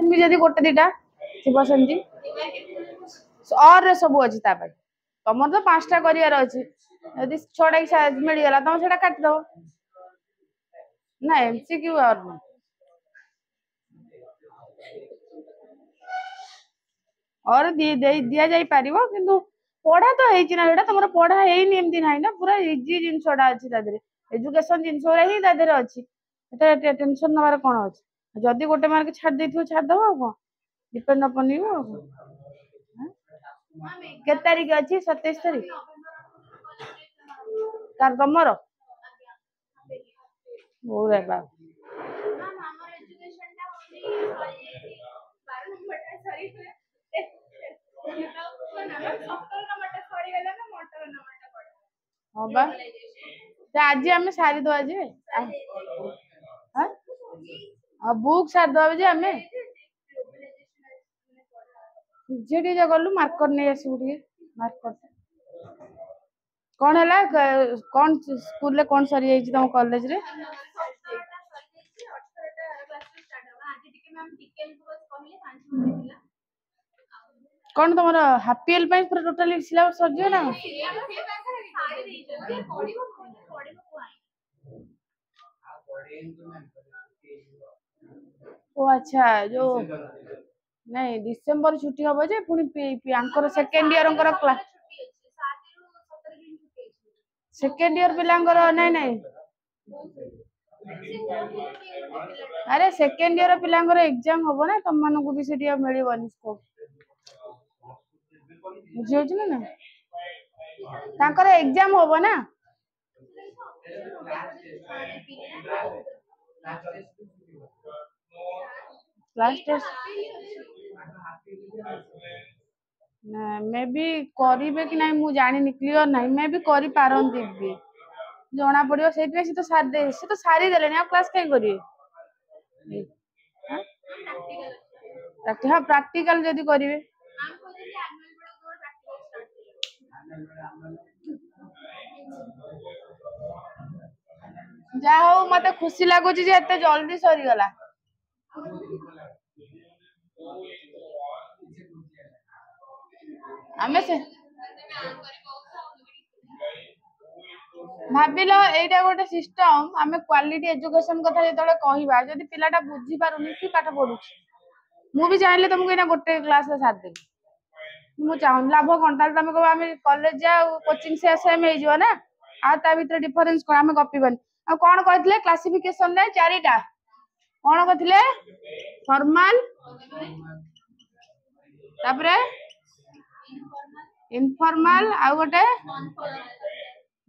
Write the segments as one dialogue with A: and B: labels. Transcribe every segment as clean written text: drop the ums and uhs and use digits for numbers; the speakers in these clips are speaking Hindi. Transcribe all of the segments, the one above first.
A: भी जदि गोटे दीटा थी सेमती और रे सब अच्छी तुम तो 5टा करार अच्छी यदि 6टा मिलगला तुम से काटिदेव ना एमसीक्यू और नहीं और दिया जाई पारिबो किंतु पढ़ा तो हेची ना बेटा तुमर पढ़ा हेनी एमती नाही ना पूरा इजी जिनसटा अच्छी तादरे एजुकेशन जिनसरा ही तादरे अच्छी एटा टेंशन नबार कोन अछि जदि गोटे मार्क छाड़ देथियो छाड़ दबो आ कोन डिपेंड अपन यू के तारीख अछि 27 तारीख कार तमरो ओ रे बा हाँ बा आज आम सारी दवा जे बुक सारी दवा जे आम जे गलु मार्कर नहीं आसबू मार्कर कौन है कौन स्कूल कौन सरी जाइए तुम कॉलेज रे कौन तुम हापी एल पूरा टोटली सिलेबस सर ना ओ अच्छा जो नहीं डिसेंबर छुट्टी हम जे पुणी second year class second year पिलांकर नहीं नहीं अरे सेकेंड ईयर पिलांकर एग्जाम हम ना तुम मानक भी से मिलबनी स्कोप बुझी ना तांकर एग्जाम हम ना क्लास टेस्ट मे भी करिवे कि नहीं मु जानिनी क्लियर नहीं मे भी करि पारंती भी जना पड़ियो सेति से तो सारी देले आ क्लास कहीं करिवे हाँ प्रैक्टिकल जदि करिवे जा हो मते खुशी लागुची जे एते जल्दी सरी गला आमे से भाबिलो एटा गोटे सिस्टम आमे क्वालिटी एजुकेशन कथा जेतले कहिबा जदि पिलाटा बुझी पारुनी कि पाठ पढुची मु भी चाहिले तुमको एना गोटे क्लास रे साथ देबी मु चाहन लाभ कोन ताल तुम को आमे कॉलेज जा कोचिंग से सेम हे जिवो ना आ ता भीतर डिफरेंस कोन आमे गपिबन आ कोन कहथिले क्लासिफिकेशन रे चारिटा कोन कहथिले फॉर्मल तापरे इनफॉर्मल आ गोटे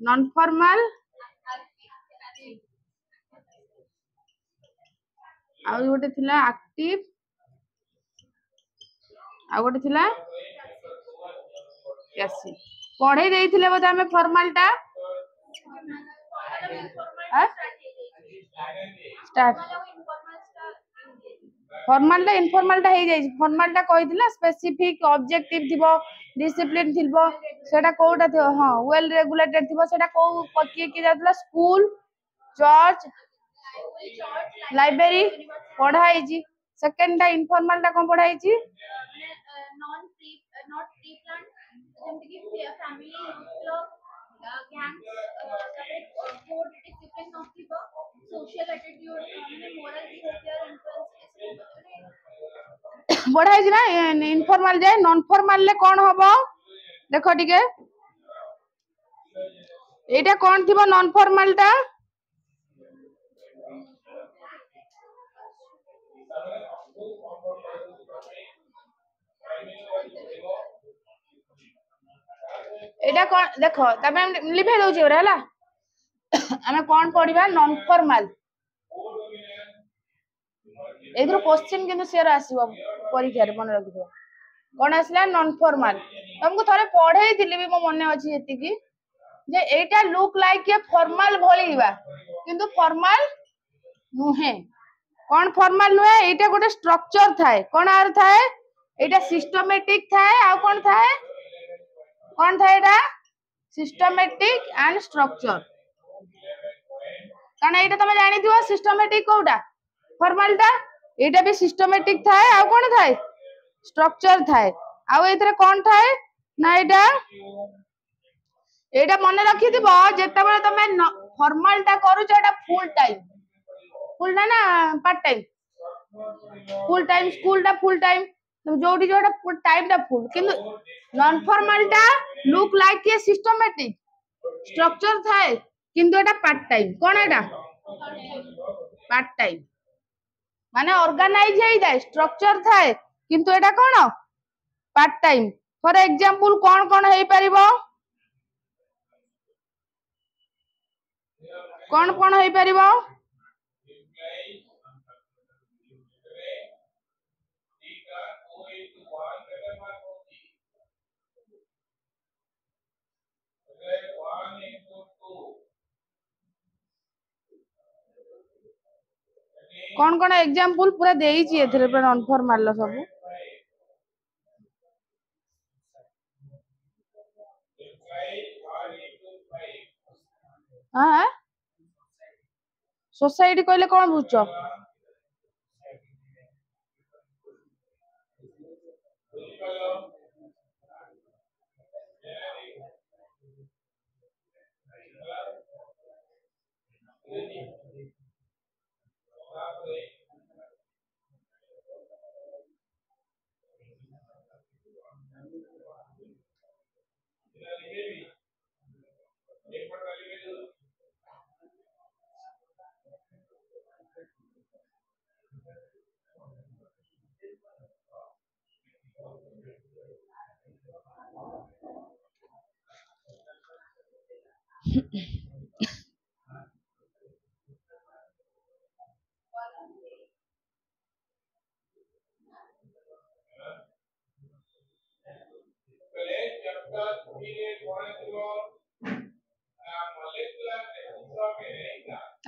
A: नॉन फॉर्मल आ गोटे थिला एक्टिव आ गोटे थिला पैसिव पढ़े देइथिले बोते हमें फॉर्मल टा स्टार्ट फॉर्मल टा इनफॉर्मल टा हे जाई फॉर्मल टा कहिथिला स्पेसिफिक ऑब्जेक्टिव थिबो डिसिप्लिन थिबो सेटा कोटा थियो हां वेल रेगुलेटेड थिबो सेटा को किए जातला स्कूल चर्च लाइब्रेरी पढ़ाई जी सेकंड टा इनफॉर्मल टा कोन पढ़ाई जी non pre not pre plan जेमति कि family club gangs code discipline नथिबो सोशल एटीट्यूड माने मोरल बिहेवियर इन्फ्लुएंस पढ़ाई जी ना इनफॉर्मल जाए नॉन फॉर्मल ले कोन हबो देखो ठीक है एटा कोन थिबो नॉन फॉर्मल टा एटा कोन देखो तमे लिभे दउची ओरा हला हमें कोन पढिबा नॉन फॉर्मल एथरो क्वेश्चन किंतु शेयर आसीबो परीक्षा रे मन रखिबो कोन आसला नॉन फॉर्मल तुमको थरे पढाई दिली भी मो मने अछि एति की जे एटा लुक लाइक ए फॉर्मल भलिबा किंतु फॉर्मल नुहे कोन फॉर्मल नुहे एटा गोटे स्ट्रक्चर थाए कोन आर थाए एटा सिस्टमैटिक थाए आ कोन थाए एटा सिस्टमैटिक एंड स्ट्रक्चर काना एटा तमे जानि दियो सिस्टमैटिक कोडा फॉर्मल टा एटा भी सिस्टमैटिक थाए आ कोन थाए स्ट्रक्चर थाए आ एथरे कोन थाए ना एटा मन रखी दिबो जेते बेले तमे फॉर्मल टा करू एटा फुल ना part time full time school टा फुल टाइम जोडी जोडा टाइम टा फुल किंतु नॉन फॉर्मल टा look like a systematic structure थाए किंतु एटा पार्ट टाइम कोन एटा पार्ट टाइम माने ऑर्गेनाइज हे जाय स्ट्रक्चर थाए किंतु एटा कोन पार्ट टाइम फॉर एग्जांपल कोन हे परिबो कोन हे परिबो कोन एग्जांपल पूरा देई छी एथरे पर नॉन फॉर्मल लो सब हां सोसाइटी कहले कोन बुझछो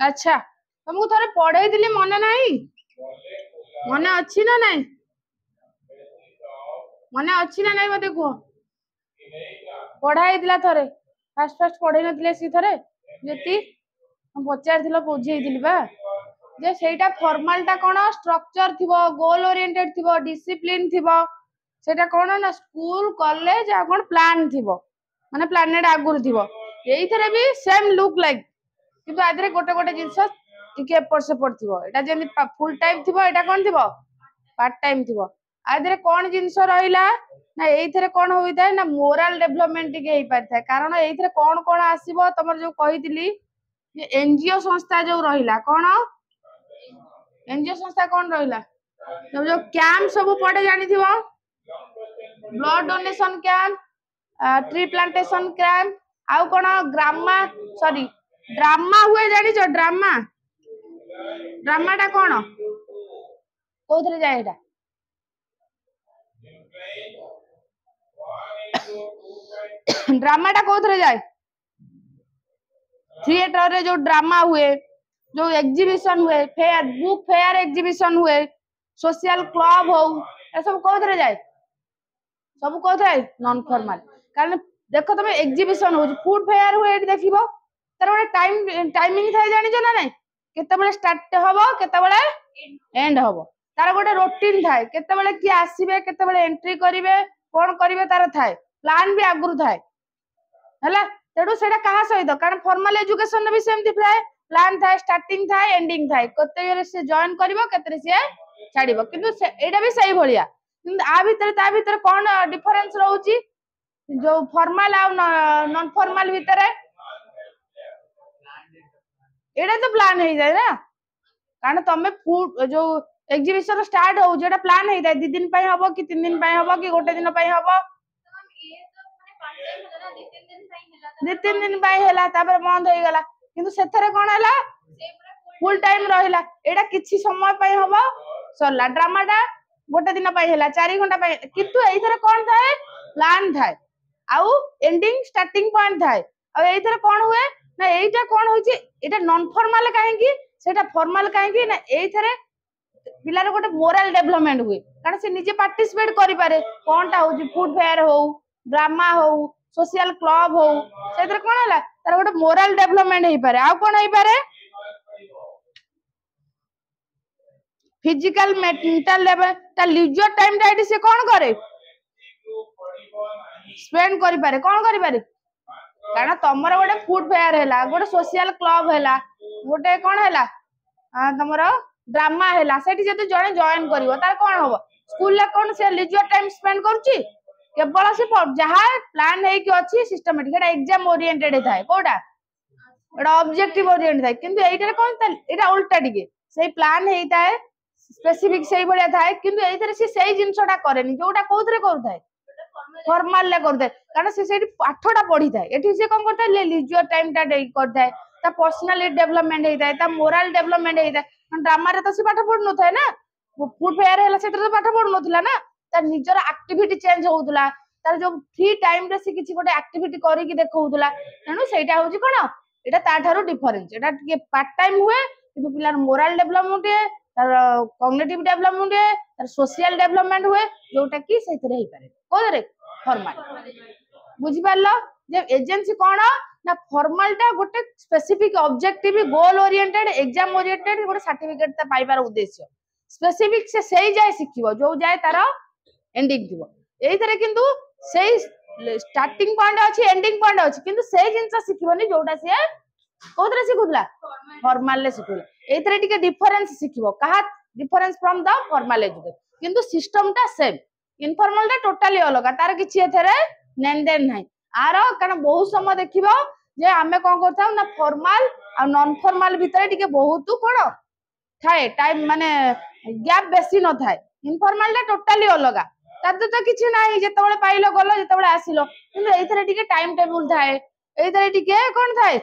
A: अच्छा तुमको थोड़े पढ़ाई दिली मन नहीं मन अच्छी ना नहीं मन अच्छी ना नहीं मते कहो पढ़ाई दिला थोड़े फास्ट पढ़ाई नथिले सी थोड़े जेती हम पचार थिलो बुझेई दिली बा जे सेटा फॉर्मल टा कोन स्ट्रक्चर थिबो गोल ओरिएंटेड थिबो डिसिप्लिन थिबो सेटा कोन ना स्कूल कॉलेज आ कोन प्लान थिबो माने प्लानेट आगुर थिबो एई थरे भी सेम लुक लाइक किंतु आदरे गोटे गोटे जिंस टिके एपर सेपर थिबो एटा जेंति फुल टाइम थिबो एटा कोन थिबो पार्ट टाइम थिबो आदरे कोन जिंस रहिला ना एई थरे कोन होइताय ना मोरल डेवलपमेंट टिके हेई पारथाय कारण एई थरे कोन आसीबो तमर जो कहितली जे एनजीओ संस्था जो रहिला कोन एनजीओ संस्था कोन रहिला तब जो कैंप सब पड़े जानी थिबो blood donation camp tree plantation camp आउ कोन ग्रामा सॉरी ड्रामा हुए जानी छ ड्रामा ड्रामाटा कोन कोथरे जाय एटा ड्रामाटा कोथरे जाय थिएटर रे जो ड्रामा हुए जो एग्जीबिशन हुए फेयर बुक फेयर एग्जीबिशन हुए सोशल क्लब हो ए सब कोथरे जाय सब कोथरे नॉन फॉर्मल कारण देखो तुम एग्जीबिशन हो फूड फेयर हुए एटी देखिबो तार गोटे टाइमिंग थाय जानि छ ना नै केते बेले स्टार्ट हबो केते बेले एंड हबो तार गोटे रूटीन थाय केते बेले की आसीबे केते बेले एंट्री करिवे कोन करिवे तार थाय प्लान भी आगुरु थाय हला तेडू सेटा कहा सहित कारण फॉर्मल एजुकेशन भी सेमती प्लान थाय स्टार्टिंग थाय एंडिंग थाय कते रे से जॉइन करिवो कते रे से छाड़िबो किंतु एटा भी सही भलिया किंतु आ भीतर ता भीतर कोन डिफरेंस रहउची जो फॉर्मल आ नॉन फॉर्मल भीतर एटा तो प्लान हे जाय ना कारण तमे फूड जो एग्जीबिशन स्टार्ट हो जेटा प्लान हे जाय 2 दिन पय हबो कि 3 दिन पय हबो कि गोटे दिन पय हबो 2-3 दिन पय हैला तापर बंद होई गला किंतु सेथरे कोन हैला फुल टाइम रहिला एटा किछि समय पय हबो सरला ड्रामाटा गोटे दिन पय हैला 4 घंटा पय किंतु एई थरे कोन थाए प्लान थाए आउ एंडिंग स्टार्टिंग पॉइंट थाए आ एई थरे कोन हुए ना एईटा कोन होची एटा नॉन फॉर्मल काहे की सेटा फॉर्मल काहे की ना एई थरे पिलार गोटे मोरल डेवलपमेंट हुए कारण से निजे पार्टिसिपेट करि पारे कोनटा होची फूड फेयर हो ड्रामा हो सोशल क्लब हो सेथरे कोन हला तार गोटे मोरल डेवलपमेंट हेई पारे आ कोन हेई पारे फिजिकल मेंटल लेवल ता लीजर टाइम टा एटी से कौन करे स्पेंड करि पारे कौन करि पारे कारण तमर गोटे फूड फेयर हैला गोटे सोशल क्लब हैला गोटे कौन हैला तमर ड्रामा हैला सेठी जति जणे जॉइन करिवो तार कौन होबो स्कूल ले कौन से लीजर टाइम स्पेंड करूची केवल से जहा प्लान है कि अछि सिस्टमैटिक एटा एग्जाम ओरिएंटेड थाए कोडा एटा ऑब्जेक्टिव ओरिएंटेड थाए किंतु एइटा कौन एटा उल्टा टिके सेही प्लान हेइताए स्पेसिफिक सेही बढिया थाए किंतु एइथरे से सेही जिंसटा करेनी जोटा कोथरे करूथाए फॉर्मल ले करते कारण से सेठी पाठटा पढी थाए एठी से कोन करता लीजर टाइम टा दे करता है ता पर्सनालिटी डेवलपमेंट हेइताए ता मोरल डेवलपमेंट हेइताए ड्रामा रे तो से पाठ पढ न थाए ना फूड फेयर हैला सेतरे तो पाठ पढ नथिला ना ता निजर एक्टिविटी चेंज होउतला तार जो फ्री टाइम रे से किछि गोटे एक्टिविटी करी कि देखौतला तेनु सेटा होउची कोन एटा ता थारो डिफरेंस एटा के पार्ट टाइम हुए किंतु पिलार मोरल डेवलपमेंट है तार कॉग्निटिव डेवलपमेंट है तार सोशल डेवलपमेंट हुए जोटा कि सेतरे हेइ पारे कोदरे फॉर्मल बुझी पारलो जे एजेंसी कोन ना फॉर्मल टा गोटे specific objective goal oriented exam oriented गोटे सर्टिफिकेट ता पाइबार उद्देश्य स्पेसिफिक से सही जाय सिखिबो जो जाय तार एंडिंग थिबो एइथरे किंतु सही स्टार्टिंग पॉइंट अछि एंडिंग पॉइंट अछि किंतु सही जिंस सिखिबोनी जोटा से कोथरे सिखुतला फॉर्मल ले सिखुला एइथरे टिके डिफरेंस सिखिबो कहा difference from the formal education किंतु सिस्टम टा सेम इनफॉर्मल टा टोटली अलग तार किछि एथरे लेन देन नाही आरो कारण बहुत समय देखिबो जे आमे कोन करथाउ ना फॉर्मल आ नॉन फॉर्मल भितरे टिके बहुत कोन थाए टाइम माने गैप बेसी न थाए इनफॉर्मल टा टोटली अलग ताते तो किछि नाही जेतबेले पाइलो गलो जेतबेले आसिलो किंतु एइथरे टिके टाइम टेबल थाए एइथरे टिके कोन थाए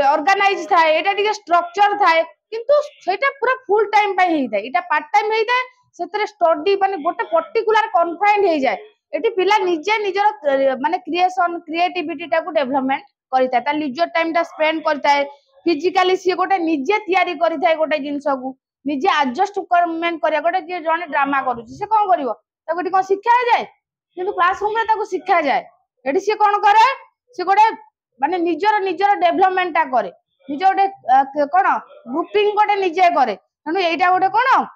A: ऑर्गेनाइज थाए एटा टिके स्ट्रक्चर थाए किंतु सेटा पूरा फुल टाइम पाई हेइ थाए एटा पार्ट टाइम हेइ थाए सेतरे स्टडी माने गोटे पर्टिकुलर कन्फाइंड हेइ जाय एटी पिला निजे निजर माने क्रिएशन क्रिएटिविटी टा को डेवलपमेंट करिता ता लीजर टाइम टा स्पेंड करता है फिजिकली सी गोटे निजे तयारी करिथाय गोटे जिंस को निजे एडजस्टमेंट करिया गोटे जे जने ड्रामा करूची से कोन करिवो ताको टी कोन शिक्षा जाय किंतु क्लासरूम रे ताको शिक्षा जाय एटी से कोन करे से गोटे माने निजर निजर डेवलपमेंट ता करे निजे गोटे कोन ग्रुपिंग गोटे निजे करे तनु एइटा गोटे कोन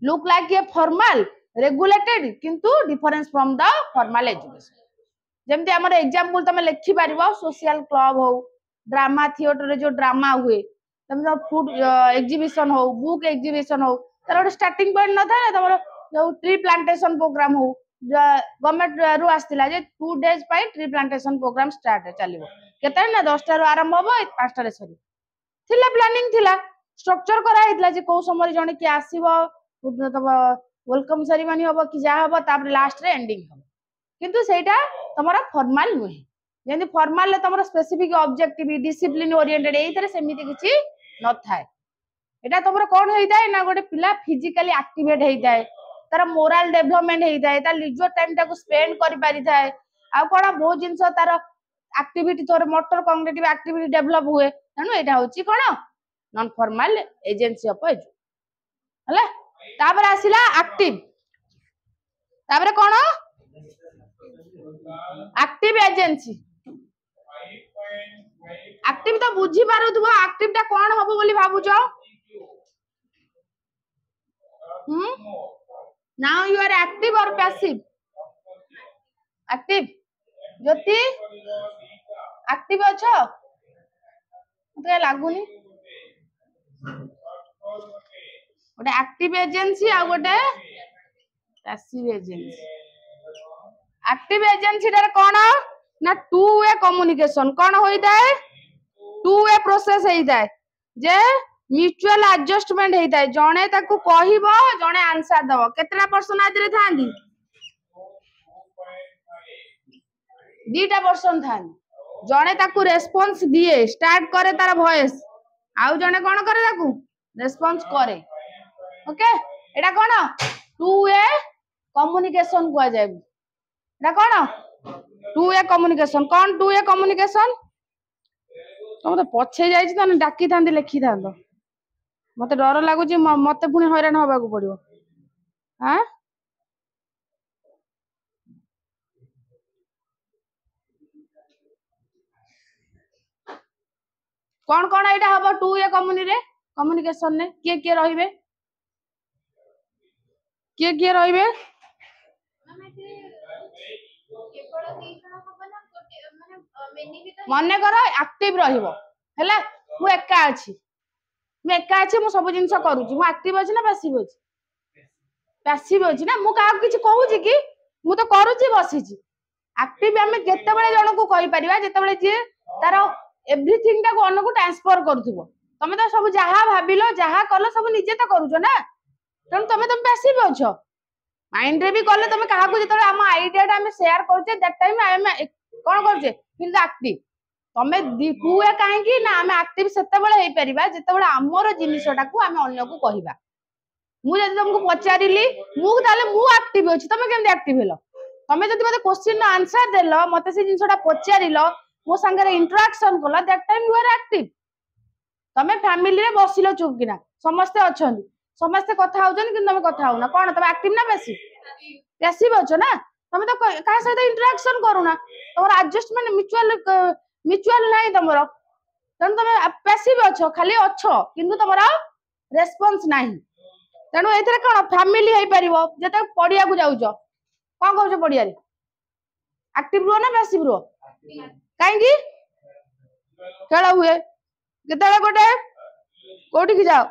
A: look like a formal regulated किंतु difference from the formal education जेमति हमर एग्जांपल तमे लिखि पारिबो सोशल क्लब हो ड्रामा थिएटर रे जो ड्रामा हुए तमे फूड एग्जीबिशन हो बुक एग्जीबिशन हो तार गोटे स्टार्टिंग पॉइंट न था तमरो जो ट्री प्लांटेशन प्रोग्राम हो गवर्नमेंट रु आस्तिला जे 2 डेज पाई ट्री प्लांटेशन प्रोग्राम स्टार्ट चलिबो केते ना 10 टा रु आरंभ होबो 5 टा रे सरी थिला प्लानिंग थिला स्ट्रक्चर करा हितला जे को समय जने कि आसीबो वेलकम सेरेमनी होबो कि जा होबो तापर लास्ट रे एंडिंग होबो किंतु सेटा तमरा फॉर्मल नुहे जेंति फॉर्मल ले तमरा स्पेसिफिक ऑब्जेक्टिव डिसिप्लिन ओरिएंटेड एइथरे सेमिति किछि न थाए एटा तमरा कोन हेइताय ना गोटे पिला फिजिकली एक्टिवेट हेइताय तार मोरल डेवलपमेंट हेइताय ता लीजर टाइम टाको स्पेंड करि पारि थाए आ कोन बहुत जिंस तार एक्टिविटी तोर मोटर कॉग्निटिव एक्टिविटी डेवलप हुए तनु एटा होछि कोन नॉन फॉर्मल एजेंसी ऑफ एजु हला तापर आसिला एक्टिव तापर कोन एक्टिव एजेंसी एक्टिव तो बुझी पारुथबो एक्टिव ता कोन होबो बोली भाबुछो नाउ यू आर एक्टिव और पैसिव एक्टिव ज्योति एक्टिव अछो मते लागुनी गोटे एक्टिव एजेंसी आ गोटे पैसिव एजेंसी एक्टिव एजेंसी रे कोन ना टू वे कम्युनिकेशन कोन होइता है टू वे प्रोसेस हेइता है जे म्यूचुअल एडजस्टमेंट हेइता है जणे ताकू कहिबो जणे आंसर दबो केतरा पर्सन आदरे थांदी दीटा पर्सन थांदी जणे ताकू रेस्पॉन्स दिए स्टार्ट करे तार वॉइस आउ जणे कोन करे ताकू रेस्पॉन्स करे ओके एटा कोन टू वे कम्युनिकेशन को जाय एटा कोन टू वे कम्युनिकेशन कौन टू वे कम्युनिकेशन तुम तो पछे जाइछि त डाकी थांदी लेखि थांदो मते डर लागुछि मते पुनी हैरान होबा को पड़ियो हां कौन कौन एटा हबो टू वे कम्युनि रे कम्युनिकेशन ने किए रहिबे किए रहिबे मन कर एक्टिव रहिबो हैला मु एका अछि मु सब जिंस करूची मु एक्टिव अछि ना पैसिव अछि ना मु का किछ कहूची कि मु तो करूची बसीची एक्टिव हमें केते बेले जण को कहि परिबा जेते बेले जे तार एवरीथिंग टा को अन्न को ट्रांसफर करथुबो तमे तो सब जहा भाबिलो जहा कलो सब निजे तो करूछो ना तण तमे पैसिव अछो माइंड रे भी कले तमे काहा को जेते हम आइडिया टा हम शेयर करछे दैट टाइम आई एम कोन करछे फील द एक्टिव तमे हुए काहे कि ना हम एक्टिव सेते बेले हेई परिबा जेते बेले हमर जिनिसटा को हम अन्य को कहिबा मु जदि तुमको पचारिली मु ताले मु एक्टिव अछि तमे केम एक्टिव हेलो तमे जदि मते क्वेश्चन आंसर देलो मते से जिनिसटा पचारिलो मो संगे इंटरेक्शन कलो that time you are active तमे फैमिली रे बसिलो चुप किना समस्त अछन समस्त कथा होजन कि तमे कथा होना कोन तमे एक्टिव ना पैसिव अछो ना तमे तो का सहित इंटरेक्शन करूना तमर एडजस्टमेंट म्यूचुअल नाही तमरो तन तमे पैसिव अछो खाली अछो किंतु तमरो रेस्पॉन्स नाही तेणु एथरे कोन फैमिली हेई परिबो जते पडिया को जाउछो कोन कहउछो पडिया रे एक्टिव रो ना पैसिव रो काहे की खेल हुए केतले गोटे कोठी की जाओ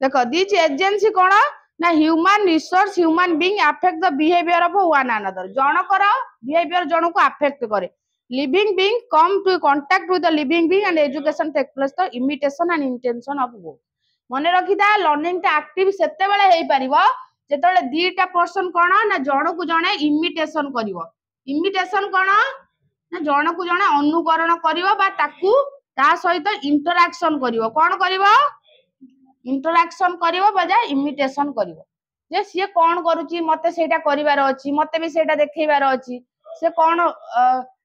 A: देखो दिस एजेंसी कोन ना human resource human being affect the behaviour of one another जनकर बिहेवियर जन को अफेक्ट करे living being come to contact with the living being and education take place the imitation and intention of both मन रखिदा लर्निंग टा एक्टिव सेते बेले हेई परिबो जेते बेले दीटा पर्सन कोन ना जण को जणे इमिटेशन करिवो इमिटेशन कोन ना जण को जणे अनुकरण करिवो बा ताकू ता सहित इंटरेक्शन करिवो कोन करिवो इंटरेक्शन करिवो बजा इमिटेशन करिवो जे सिए कोन करूची मते सेटा करिवार अछि मते भी सेटा देखैबार अछि से कोन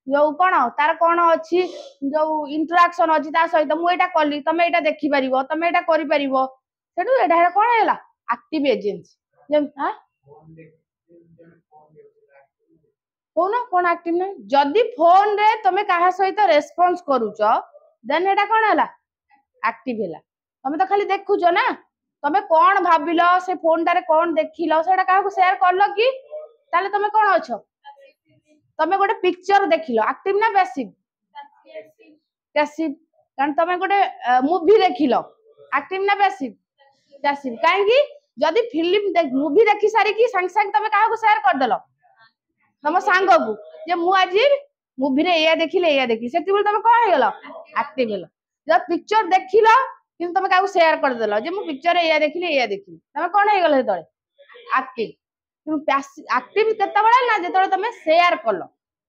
A: जो कोन तार कोन अछि जो इंटरेक्शन अछि ता सहित मु एटा कली तमे एटा देखि परिवो तमे एटा करि परिवो सेटु एटा कोन हैला एक्टिव एजेंसी जे हां कोन एक्टिव नै जदी फोन रे तमे काहा सहित रेस्पॉन्स करूचो देन एटा कोन हैला एक्टिव हैला तमे तो खाली देखुचो ना तमे कोन भाबिलो से फोन टारे कोन देखिलो सेटा काहा को शेयर करलो कि ताले तमे कोन अछो तमे गोटे पिक्चर देखिलो एक्टिव ना पैसिव कारण तमे गोटे मूवी देखिलो एक्टिव ना पैसिव काहे कि जदी फिल्म मूवी देखि सारी कि संग संग तमे काहा को शेयर कर देलो तम सांग को जे मु आज मूवी रे या देखि सेति बोल तमे कोन हे गेलो एक्टिव हेलो जब पिक्चर देखिलो किंतु तमे काहा को शेयर कर देलो जे मु पिक्चर रे या देखि तमे कोन हे गेलो हेतळे एक्टिव एक्टिव केते बडा ना जेतळे तमे शेयर करलो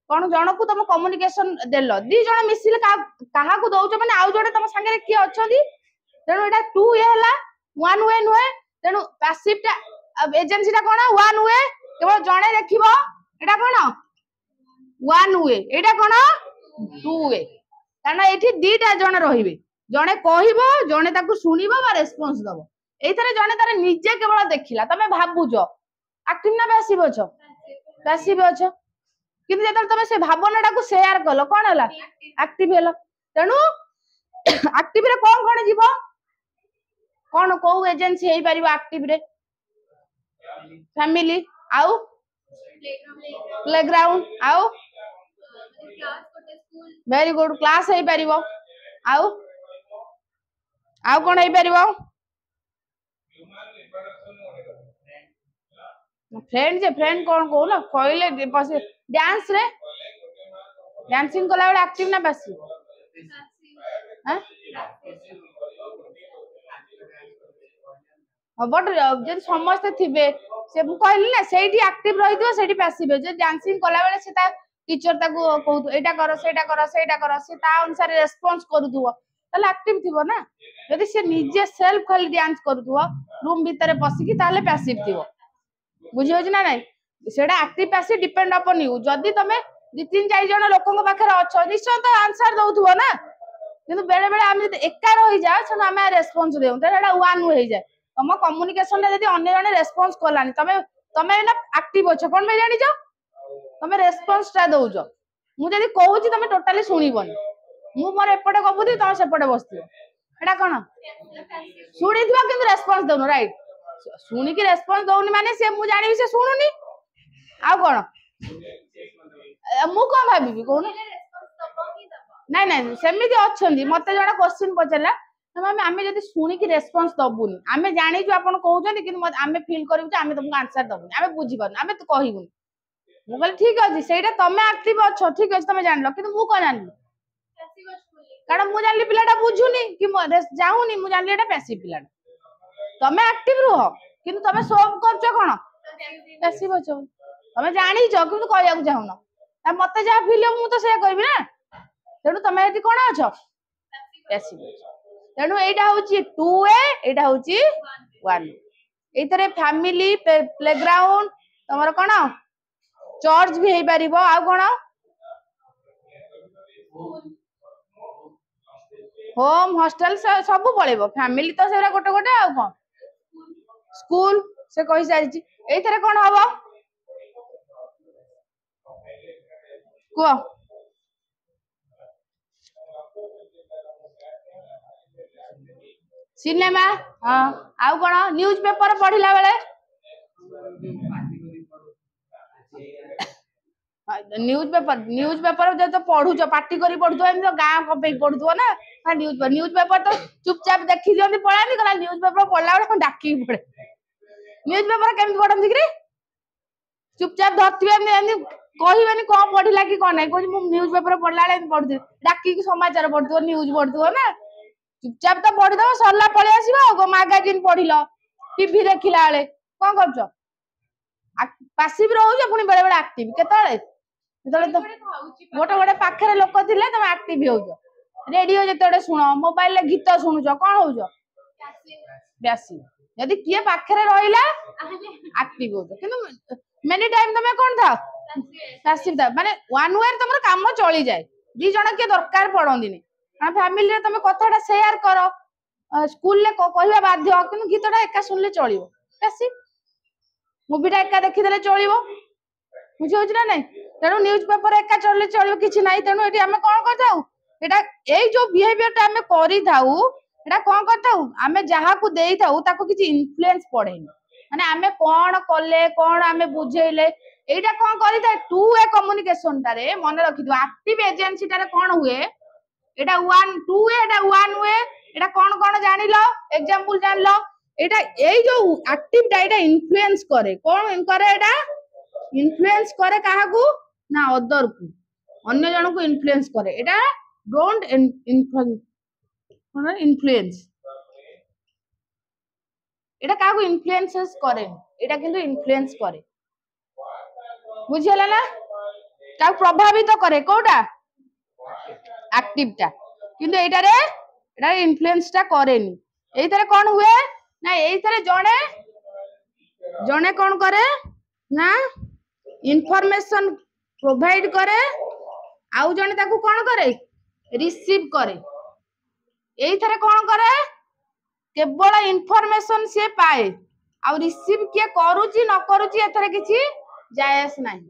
A: कोन जण को तम कम्युनिकेशन देलो दी जण मिसिले काहा को दउछ माने आउ जण तम संगे की अछदी तेनु एटा टू ए हला वन वे नुहे तेनु पैसिव टा एजेंसी टा कोन वन वे केवल जणे देखिबो एटा कोन वन वे एटा कोन टू वे कारण एठी दीटा जण रहिबे जणे कहिबो जणे ताकू सुनिबो बा रेस्पॉन्स दबो एथरे जणे तारे निजे केवल देखिला तमे भाबुजो एक्टिव ना पैसिव अछो किंतु जेतल तमे से भावनाटा को शेयर कलो कोन हला एक्टिव हेलो तेनु एक्टिव रे कोन जीवो कोन को एजेंसी हेई परिबो एक्टिव रे फैमिली आउ प्लेग्राउंड आउ वेरी गुड क्लास हेई परिबो आउ कोन हेई परिबो फ्रेंड कोन कहू ना कहले डांस रे डांसिंग कला बेले एक्टिव ना पैसिव हां बट जे समस्त थिबे से मु कहली ना सेठी एक्टिव रहिदियो सेठी पैसिव जे डांसिंग कला बेले से ता टीचर ताको कहू एटा करो से ता अनुसार रेस्पॉन्स करूथुवो ताले एक्टिव थिबो ना यदि से निजे सेल्फ खाली डांस करूथुवो रूम भीतर बसिकी ताले पैसिव थिबो बुझी होज ना नहीं सेटा active passive depend upon you जदी तमे 2-3-4 जण लोकन पाखरे अछ निश्चय तो आंसर दउथुवो ना किंतु बेले बेले हम जदी एका रहि जा छ हम रेस्पॉन्स देउ त एटा वन वे जाय तम कम्युनिकेशन रे जदी अन्य जण रेस्पॉन्स करलानी तमे ना एक्टिव अछ कोन में जानि छ तमे रेस्पॉन्स टा दउजो मु जदी कहूची तमे टोटली सुनिबोनी मु मोर एपटे गबुदी तमे सेपटे बसथियो एटा कोन सुनी दिवा किंतु रेस्पॉन्स दउनो राइट सुनी की रेस्पॉन्स दउनी माने से मु जानि से सुनुनी आ कोन मु कोन भाबिबी कोन नहीं नहीं सेमिति अछंदी मते जणा क्वेश्चन पचला मैम आमे जदी सुनी की रेस्पॉन्स दबुनी आमे जानि जो आपण कहउछन कि आमे फील करिबु जे आमे तुमको आंसर दबुनी आमे बुझी पारन आमे तो कहिबुनी मु कहले ठीक अछि सेटा तमे एक्टिव अछो ठीक अछि तमे जानलो कि मु कोन जानली कारण मु जानली पिलाटा बुझुनी कि जाउनी मु जानली एटा पैसिव पिलाटा तमे एक्टिव रहो किंतु तमे सोल्व करछो कोन पैसिव अछो तमे जानि छ किंतु कहया को चाहउनो आ मते जा फील मु तो से कहबी ना तेनु तमे एति कोन अछो पैसिव तेनु एटा होची 2A एटा होची 1 एतरे फैमिली प्लेग्राउंड तमरो कोन चर्च भी हे परिबो आ कोन होम हॉस्टल सब पळेबो फैमिली तो सेरा गोटे गोटे आ कोन स्कूल से कहि सारिची एतरे कोन हबो को सिनेमा हां आ कोन न्यूज़ पेपर पढिला बेले न्यूज़ पेपर जो तो पढ़ु छ पार्टी करी पढु तो एम तो गां को पे पढु तो ना न्यूज़ पेपर तो चुपचाप देखि जंदी पळानी कला न्यूज़ पेपर पढला बेले डाकी पड़े न्यूज़ पेपर केमि पढन दिकरी चुपचाप धरथिबे एमनी कहिबेनी कोन पढिला कि कोन नै कोन मु न्यूज़ पेपर पढला बेले पढु डाकी की समाचार पढु न्यूज़ पढु ना चुपचाप तो पढ़ी दो सरला पळे आसीबो मैगजीन पढिलो टीवी देखिला बेले कोन करछो पैसिव रहउ जे पुनी बेले बेले एक्टिव केतळे तो गोटे गोटे पाखे लोक थिले तुम एक्टिव हो रेडियो जिते शुण मोबाइल ले गीत शुणुच कौन हो पैसिव यदि किए पाखे रहिला एक्टिव हो किंतु मेनी टाइम तुम कौन था पैसिव था माने वन वे तुम काम चली जाए दी जण के दरकार पड़ंदिनी फैमिली रे तुम कथाटा शेयर कर स्कूल ले कहवा बाध्य किंतु गीतटा एका सुनले चलिबो पैसिव मूवीटा एका देखिदेले चलिबो बुझौछ ना नहीं तेणु न्यूज़ पेपर एका चलले चलिबो किछि नाही तेणु एटी हमें कोन करथाउ एटा एई जो बिहेवियर ता हमें करि थाउ एटा कोन करथाउ हमें जहा को देई थाउ ताको किछि इन्फ्लुएंस पड़ेनी माने हमें कोन कले कोन हमें बुझेइले एटा कोन करि था 2A कम्युनिकेशन तारे मन रखि दो एक्टिव एजेंसी तारे कोन हुए एटा 1 2A एटा 1 एटा कोन जानिलो एग्जांपल जानलो एटा एई जो एक्टिव डाटा इन्फ्लुएंस करे कोन करे एटा इन्फ्लुएंस करे काहा को ना अदर को अन्य जन को इन्फ्लुएंस करे एटा डोंट इन्फ्लुएंस एटा काहा को इन्फ्लुएंस करे एटा किंतु इन्फ्लुएंस करे बुझियला ना का प्रभावित करे कोटा एक्टिव टा किंतु एटा रे एटा इन्फ्लुएंस टा करेनी एइतरे कोन हुए ना एइतरे जणे जणे कोन करे ना इनफॉरमेशन प्रोवाइड करे आउ जने ताकू कोन करे रिसीव करे एई थरे कोन करे केवल इनफॉरमेशन से पाए आउ रिसीव के करूची न करूची एथरे किछि जायस नाही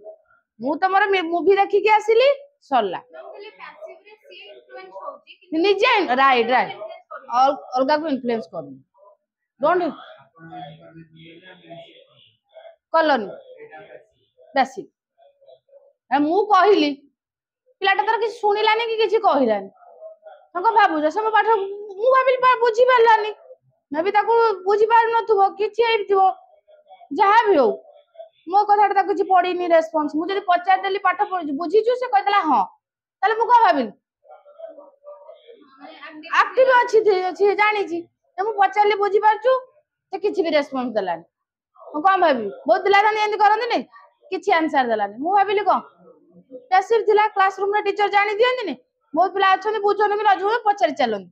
A: मु तमर मूवी देखि के आसिली सरला निजे राइट राइट अलगा को इन्फ्लुएंस करू डोंट कलनी बेसी मु कहली पिलाटा तर किसी शुणिलानी कि किसी कहलानी ताको भाबुज सब पाठ मु भाबिल बुझी पारलानी मैं भी ताको बुझी पार नथुबो किछि हेइथिबो जहा भी हो मो कथाटा ताको किछि पढिनी रेस्पॉन्स मु जदी पचार देली पाठ पढि बुझिछु से कहतला हां ताले मु का भाबिल एक्टिव अछि जानि छी मु पचारली बुझी पारछु से किछि भी रेस्पॉन्स देलानी मु का भाबी बहुत दिला थानी एंदी करंदी नै किछि आंसर देलानी मु भाबिली को पैसिव थिला क्लासरूम रे टीचर जानि दियंदी नै बहुत पिला अछनी बुझोनी कि रजु पचारि चलंदी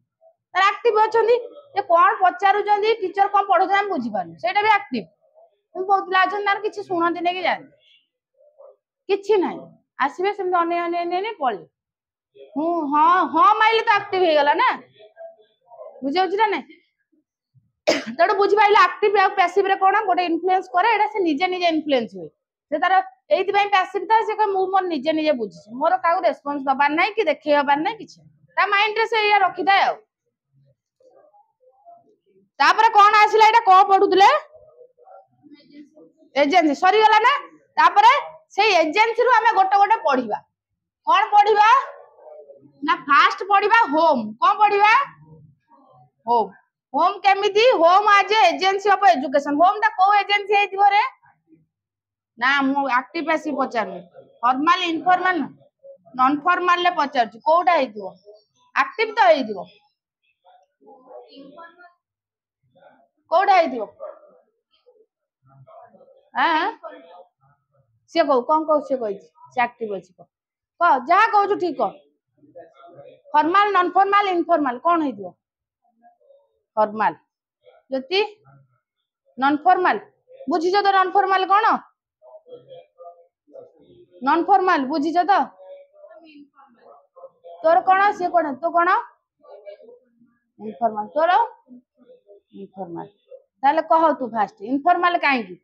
A: तार एक्टिव अछनी जे कोन पचारु जंदी टीचर कोन पढो हम बुझी पारनी सेटा भी एक्टिव हम बहुत पिला अछन तार किछि सुनंदी नै कि जानि किछि नै आसीबे सेम अने अने नै पळी हां हां माइले तो एक्टिव हे गला ना बुझौछ ना नै तड़ बुझी पाइले एक्टिव आ पैसिव रे कोन गोटे इन्फ्लुएंस करे एटा से निजे निजे इन्फ्लुएंस हुए से तार एइति पई पैसिव था से मु मन निजे निजे बुझी मोर काउ रेस्पॉन्स दबार नै कि देखै हबार नै किछ ता माइंड रे से या रखि दाय तापर कौन आसिला एटा को पढुतले एजेंसी सरी गला ना तापर से एजेंसी रु हमें गोटे गोटे पढिबा कौन पढिबा ना फास्ट पढिबा होम कौन पढिबा होम होम केमिति home as agency of education home ता को एजेंसी हेतिबो रे ना मु एक्टिव पैसिव पचार फॉर्मल इनफॉर्मल नॉन फॉर्मल ले पचार कोटा हेतिबो एक्टिव तो हेतिबो कोटा हेतिबो हां से कौन से कहि से एक्टिव अछि क जा कहू ठीक क फॉर्मल नॉन फॉर्मल इनफॉर्मल कौन हेतिबो फॉर्मल जति नॉन फॉर्मल बुझी जो तो नॉन फॉर्मल कौन नॉन फॉर्मल बुझी जो तो तोर कौन से कौन तो कौन इनफॉर्मल तोर इनफॉर्मल ताले कह तू फास्ट इनफॉर्मल काहे की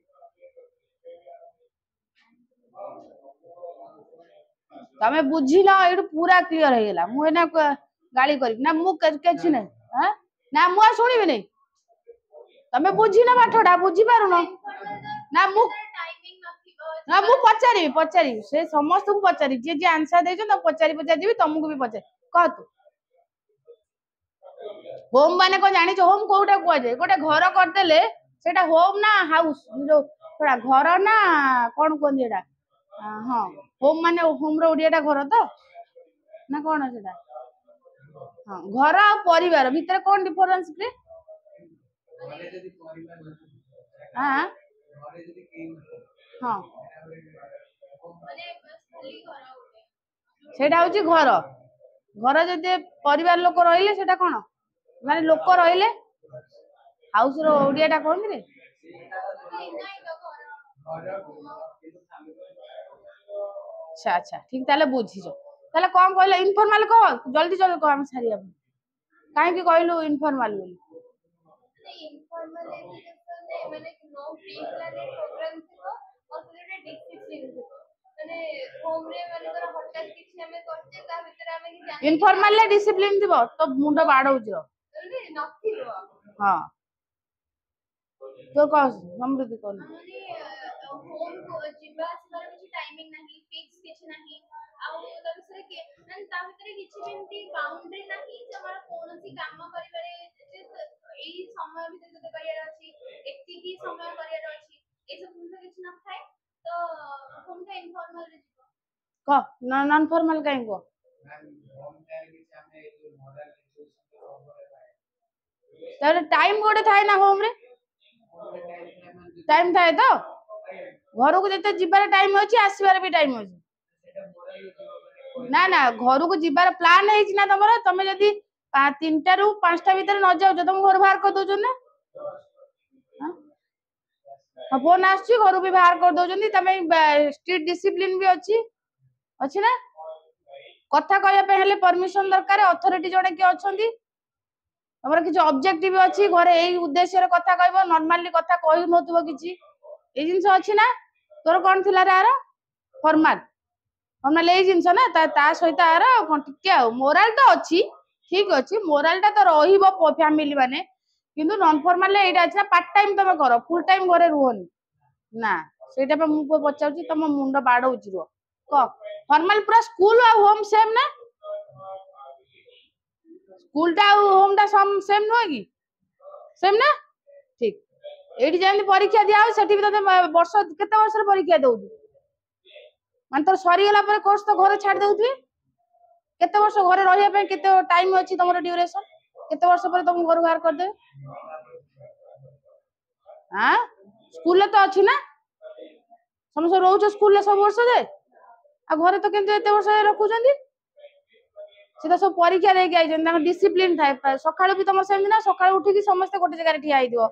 A: तमे बुझी ना एडू पूरा क्लियर हो गेला मु एना गाली करी ना मु केछि नै हां ना मु सुनिबि नै तमे बुझी ना बाठोडा बुझी पारु ना मु पचारी से समस्त को पचारी जे जे आंसर दे छ त पचारी जीबी तुमको भी पचारी कह तू होम माने को जानि छ होम कोउटा को जाय गोटे घर कर देले सेटा होम ना हाउस जो थोड़ा घर ना कोन कोन एडा हां होम माने होम रो ओडियाटा घर तो ना कोन सेटा हां घर आ परिवार भीतर कोन डिफरेंस रे हां हां सेटा होची घर घर जदि परिवार लोक रहिले सेटा कोन माने लोक रहिले हाउस रो ओडियाटा कोन रे अच्छा अच्छा ठीक ताले बुझी जो ताले कौन कहले इनफॉर्मल कह जल्दी जल्दी कह हम छारिया काहे की कहलु इनफॉर्मल बोली इनफॉर्मल एजुकेशन माने नो प्री प्लानिंग प्रोग्राम थिबो और पूरा डिसिप्लिन थिबो माने होम रे माने तोरा हठात किछि हमें करते ता भीतर हमें जानि इनफॉर्मल ले डिसिप्लिन थिबो तो मुंडो बाडौ जो नथिबो हां तो कह समृद्धि कोन होम को जिबा आसबार किछि टाइमिंग नाही फिक्स किछि नाही आउ तबसरे के नन ता भीतर किछि बिंती बाउंड्री नाही जे हमरा कोनोसी काम करिबारे एई समय भीतर जते करियार अछि एति की समय करियार अछि ए सब भूल किछि न थाए तो होम का इनफॉर्मल रे क नॉन फॉर्मल काई को होम का किछि हमें मॉडल तारे टाइम गोटे थाए ना होम रे टाइम थाए तो घर को जते जिबार टाइम अछि आसीबार भी टाइम अछि ना ना घर को जिबार प्लान है ना तमरा तमे जदी 3टा रु 5टा भीतर न जाउ तुम घर बाहर कर दो ना हां फोन आछि घर भी बाहर कर दो तमे स्ट्रिक्ट डिसिप्लिन भी अछि ना कथा कहया पे हेले परमिशन दरकार अथॉरिटी जोडे के अछंती हमर किछ ऑब्जेक्टिव अछि घरे एई उद्देश्य रे कथा कहबो नॉर्मली कथा कहि नथुबो किछि ए जिंस अछि ना तोर कोन थिला रे आरो फॉर्मल फॉर्मल ए जिंस ना ता सहित आरो कोन टिके आ मोरल तो अछि ठीक अछि मोरल ता तो रहिबो फैमिली माने किंतु नॉन फॉर्मल एटा अछि ना पार्ट टाइम तमे करो फुल टाइम घरे रुहनी ना सेटा पे मु पचाउची तम मुंडो बाडौची रो क फॉर्मल पूरा स्कूल आ होम सेम ना स्कूल टा होम टा सेम नो की सेम ना ठीक एठी जेंति परीक्षा दिया हो सेठी भी तते वर्ष केते वर्ष रे परीक्षा दउ मान तो सरी गेला पर कोर्स तो घर छाड़ दउथि केते वर्ष घरे रहिया पे केते टाइम अछि तमरो ड्यूरेशन केते वर्ष पर तुम घर बाहर कर दे हां स्कूल ले तो अछि ना समझ रहउछ स्कूल ले सब वर्ष दे आ घरे तो केते एते वर्ष रखु जंदी से सब परीक्षा दे के आइजन तार डिसिप्लिन थाए सकाळ भी तमर सेम ना सकाळ उठी कि समस्त गोटे जगह रे ठिया आइदियो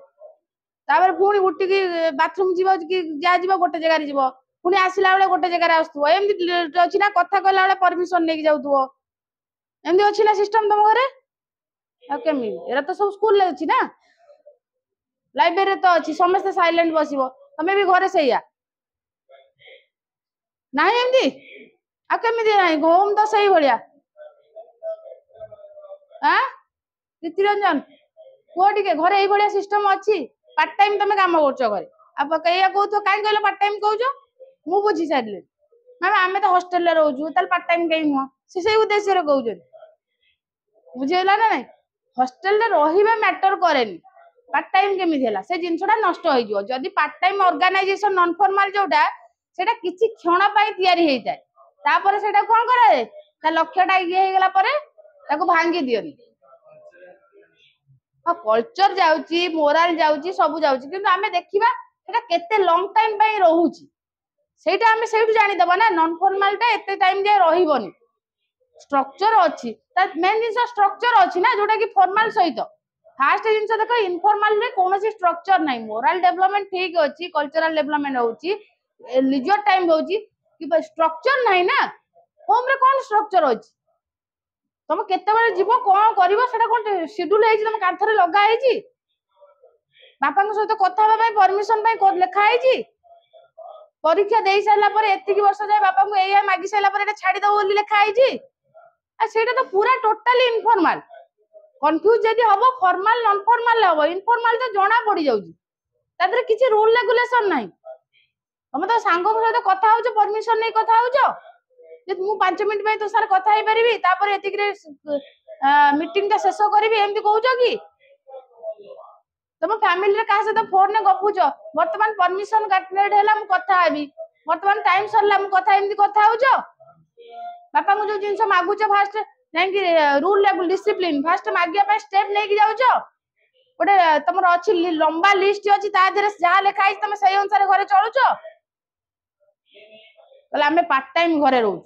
A: तापर पुणी उठी कि बाथरूम जीवो कि जा जीवो गोटे जगह रे जीवो पुणी आसिला बेले गोटे जगह रे आस्तुओ एमति अछि ना कथा कहला बेले परमिशन लेके जाउतुओ एमति अछि ना सिस्टम तम घरे आ केमि एरा तो सब स्कूल ले अछि ना लाइब्रेरी तो अछि समस्त साइलेंट बसिबो तमे भी घरे सैया नाही एमति आ केमि नाही होम तो सही भलिया हां रीतिरंजन कुह टिके घरे एई भलिया सिस्टम अछि पार्ट टाइम तमे काम करछो घरे आप कहिया कहतो काई कहलो पार्ट टाइम कहजो मु बुझी सारले मैम आमे तो हॉस्टल रे रहउजु ताल पार्ट टाइम कहीं हुआ से उद्देश्य रे कहउजो बुझेला ना नहीं हॉस्टल रे रहिबा मैटर करेनी पार्ट टाइम केमी थिला से जिंसटा नष्ट होई जो जदी part time organisation non formal जोटा सेटा किछि क्षण पाई तयारी हेई जाय तापर सेटा कोन करे ता लक्ष्यटा ये हेगला परे ताको भांगी दियनी हाँ कल्चर जाउची मोराल जाउची सब जाउची किंतु आमे देखिबा सेटा केते लॉन्ग टाइम पाई रहउची सेटा आमे सेठु जानि दबा ना नॉन फॉर्मल टा एते टाइम जे रहिबोनी स्ट्रक्चर अछि ता मेन जिंस स्ट्रक्चर अछि ना जोटा कि फॉर्मल सहित फास्ट जिंस देखो इनफॉर्मल रे कोनोसी स्ट्रक्चर नाही मोरल डेवलपमेंट ठीक अछि कल्चरल डेवलपमेंट होउची लीजर टाइम होउची कि स्ट्रक्चर नाही ना होम रे कोन स्ट्रक्चर अछि तुम केते बेले जीवो कोन करिवो सेटा कोन शेड्यूल हेछि तुम कांथरे लगा हेछि बापा को सहित कथा होबा परमिशन पाई लेखा हेछि परीक्षा देई सारला पर एतिकी वर्ष जाय बापा को एया मागी सारला पर एटा छाडी दो बोली लेखा हेछि आ सेटा तो पूरा टोटली इनफॉर्मल कंफ्यूज जदी हबो फॉर्मल नॉन फॉर्मल हबो इनफॉर्मल तो जणा पड़ी जाउची तादरे किछि रूल रेगुलेशन नाही हम तो सांग को सहित कथा होउछ परमिशन नै कथा होउछ जे मु 5 मिनिट में तो सर कथा हे परिबी तापर एतिक रे मीटिंग ता शेष करबी एमती कहउछ कि तुम फैमिली रे का से तो फोन ने गपुछ वर्तमान परमिशन ग्रांटेड हैला मु कथा हेबी वर्तमान टाइम सरला मु कथा एमती कथा होउछ बापा को जो जिंस मागुछ फास्ट नहीं कि रूल डिसिप्लिन फास्ट मागिया पे स्टेप नै कि जाउछ गोटे तुमर अछि लंबा लिस्ट अछि ता देरे जहा लेखा है तुम सही अनुसार घरे चलुछ तले हमें पार्ट टाइम घरे रहू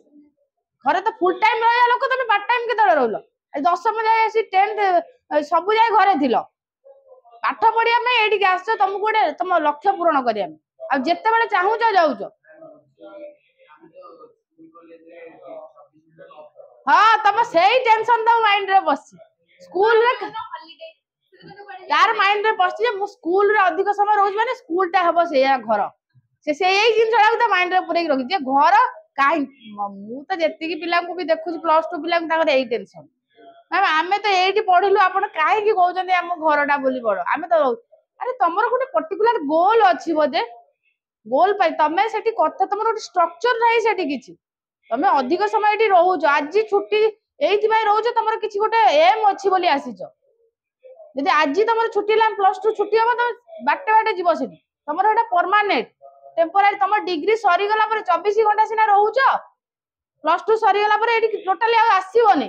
A: घरे तो फुल टाइम रहया लोक तुम पार्ट टाइम केतले रहलो 10th जाय आसी 10th सब जाय घरे थिलो पाठ पढ़िया में एडी आसो तुमको गोटे तुम लक्ष्य पूर्ण करिया में आ जत्ते बेले चाहूछ जाउछ हाँ तुम सेही टेंशन तो माइंड रे बस स्कूल रे यार माइंड रे बस जे मु स्कूल रे अधिक समय रहउछ माने स्कूल टा हबो सेया घर से एई जिंसडा तो माइंड रे पुरै रखि जे घर काई मु तो जेति की पिला को भी देखु +2 पिला को ताकर एई टेंशन मैम आमे तो एठी पढिलु आपण काहे की कहउछन हम घरटा बोली पढो आमे तो अरे तमरो गोटे पर्टिकुलर गोल अछि बोदे गोल पाई तमे सेठी कथा तमरो गोटे स्ट्रक्चर नाही सेठी किछि तमे अधिक समय एठी रहउछ आज छुट्टी एइथि भाई रहउछ तमरो किछि गोटे एम अछि बोली आसीछ यदि आज तमरो छुट्टी ला +2 छुट्टी हो तो बाटे बाटे जीव सेठी तमरो एटा परमानेंट टेम्पररी तमर डिग्री सरी गला पर 24 घंटा सिना रहउछ +2 सरी गला पर एठी टोटली आसीबोनी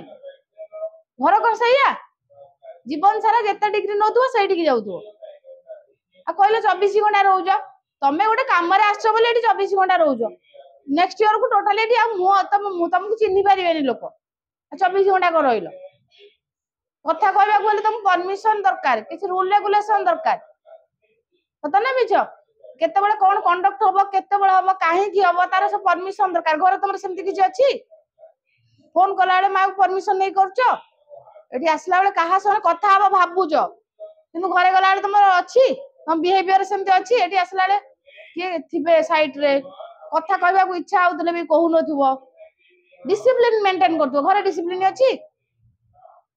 A: घर को सहीया जीवन सारा जेते डिग्री नथुवा सेठी की जाउथुवा आ कहले 24 घंटा रहउछ तमे गोटे काम रे आछो बोले एठी 24 घंटा रहउछ नेक्स्ट ईयर को टोटली एठी मु तुमको चिन्हि परिबेनी लोक 24 घंटा को रहिलो कथा कहबा बोले तुम परमिशन दरकार किछ रूल रेगुलेशन दरकार पता ना मिछ केते बेले कोन कंडक्ट होबो केते बेले होबो काहे की होबो तार सब परमिशन दरकार घर तुमर सेमति किछ अछि फोन कला बेले मा परमिशन नै करछो एठी आसला बेले कहा सने कथा हबो भाबुछ किंतु घरे गला बेले तुमर अछि हम बिहेवियर सेमति अछि एठी आसला बेले के थिबे साइड रे कथा कहबा को इच्छा होतले भी कहू नथुबो डिसिप्लिन मेंटेन करतो घरे डिसिप्लिन अछि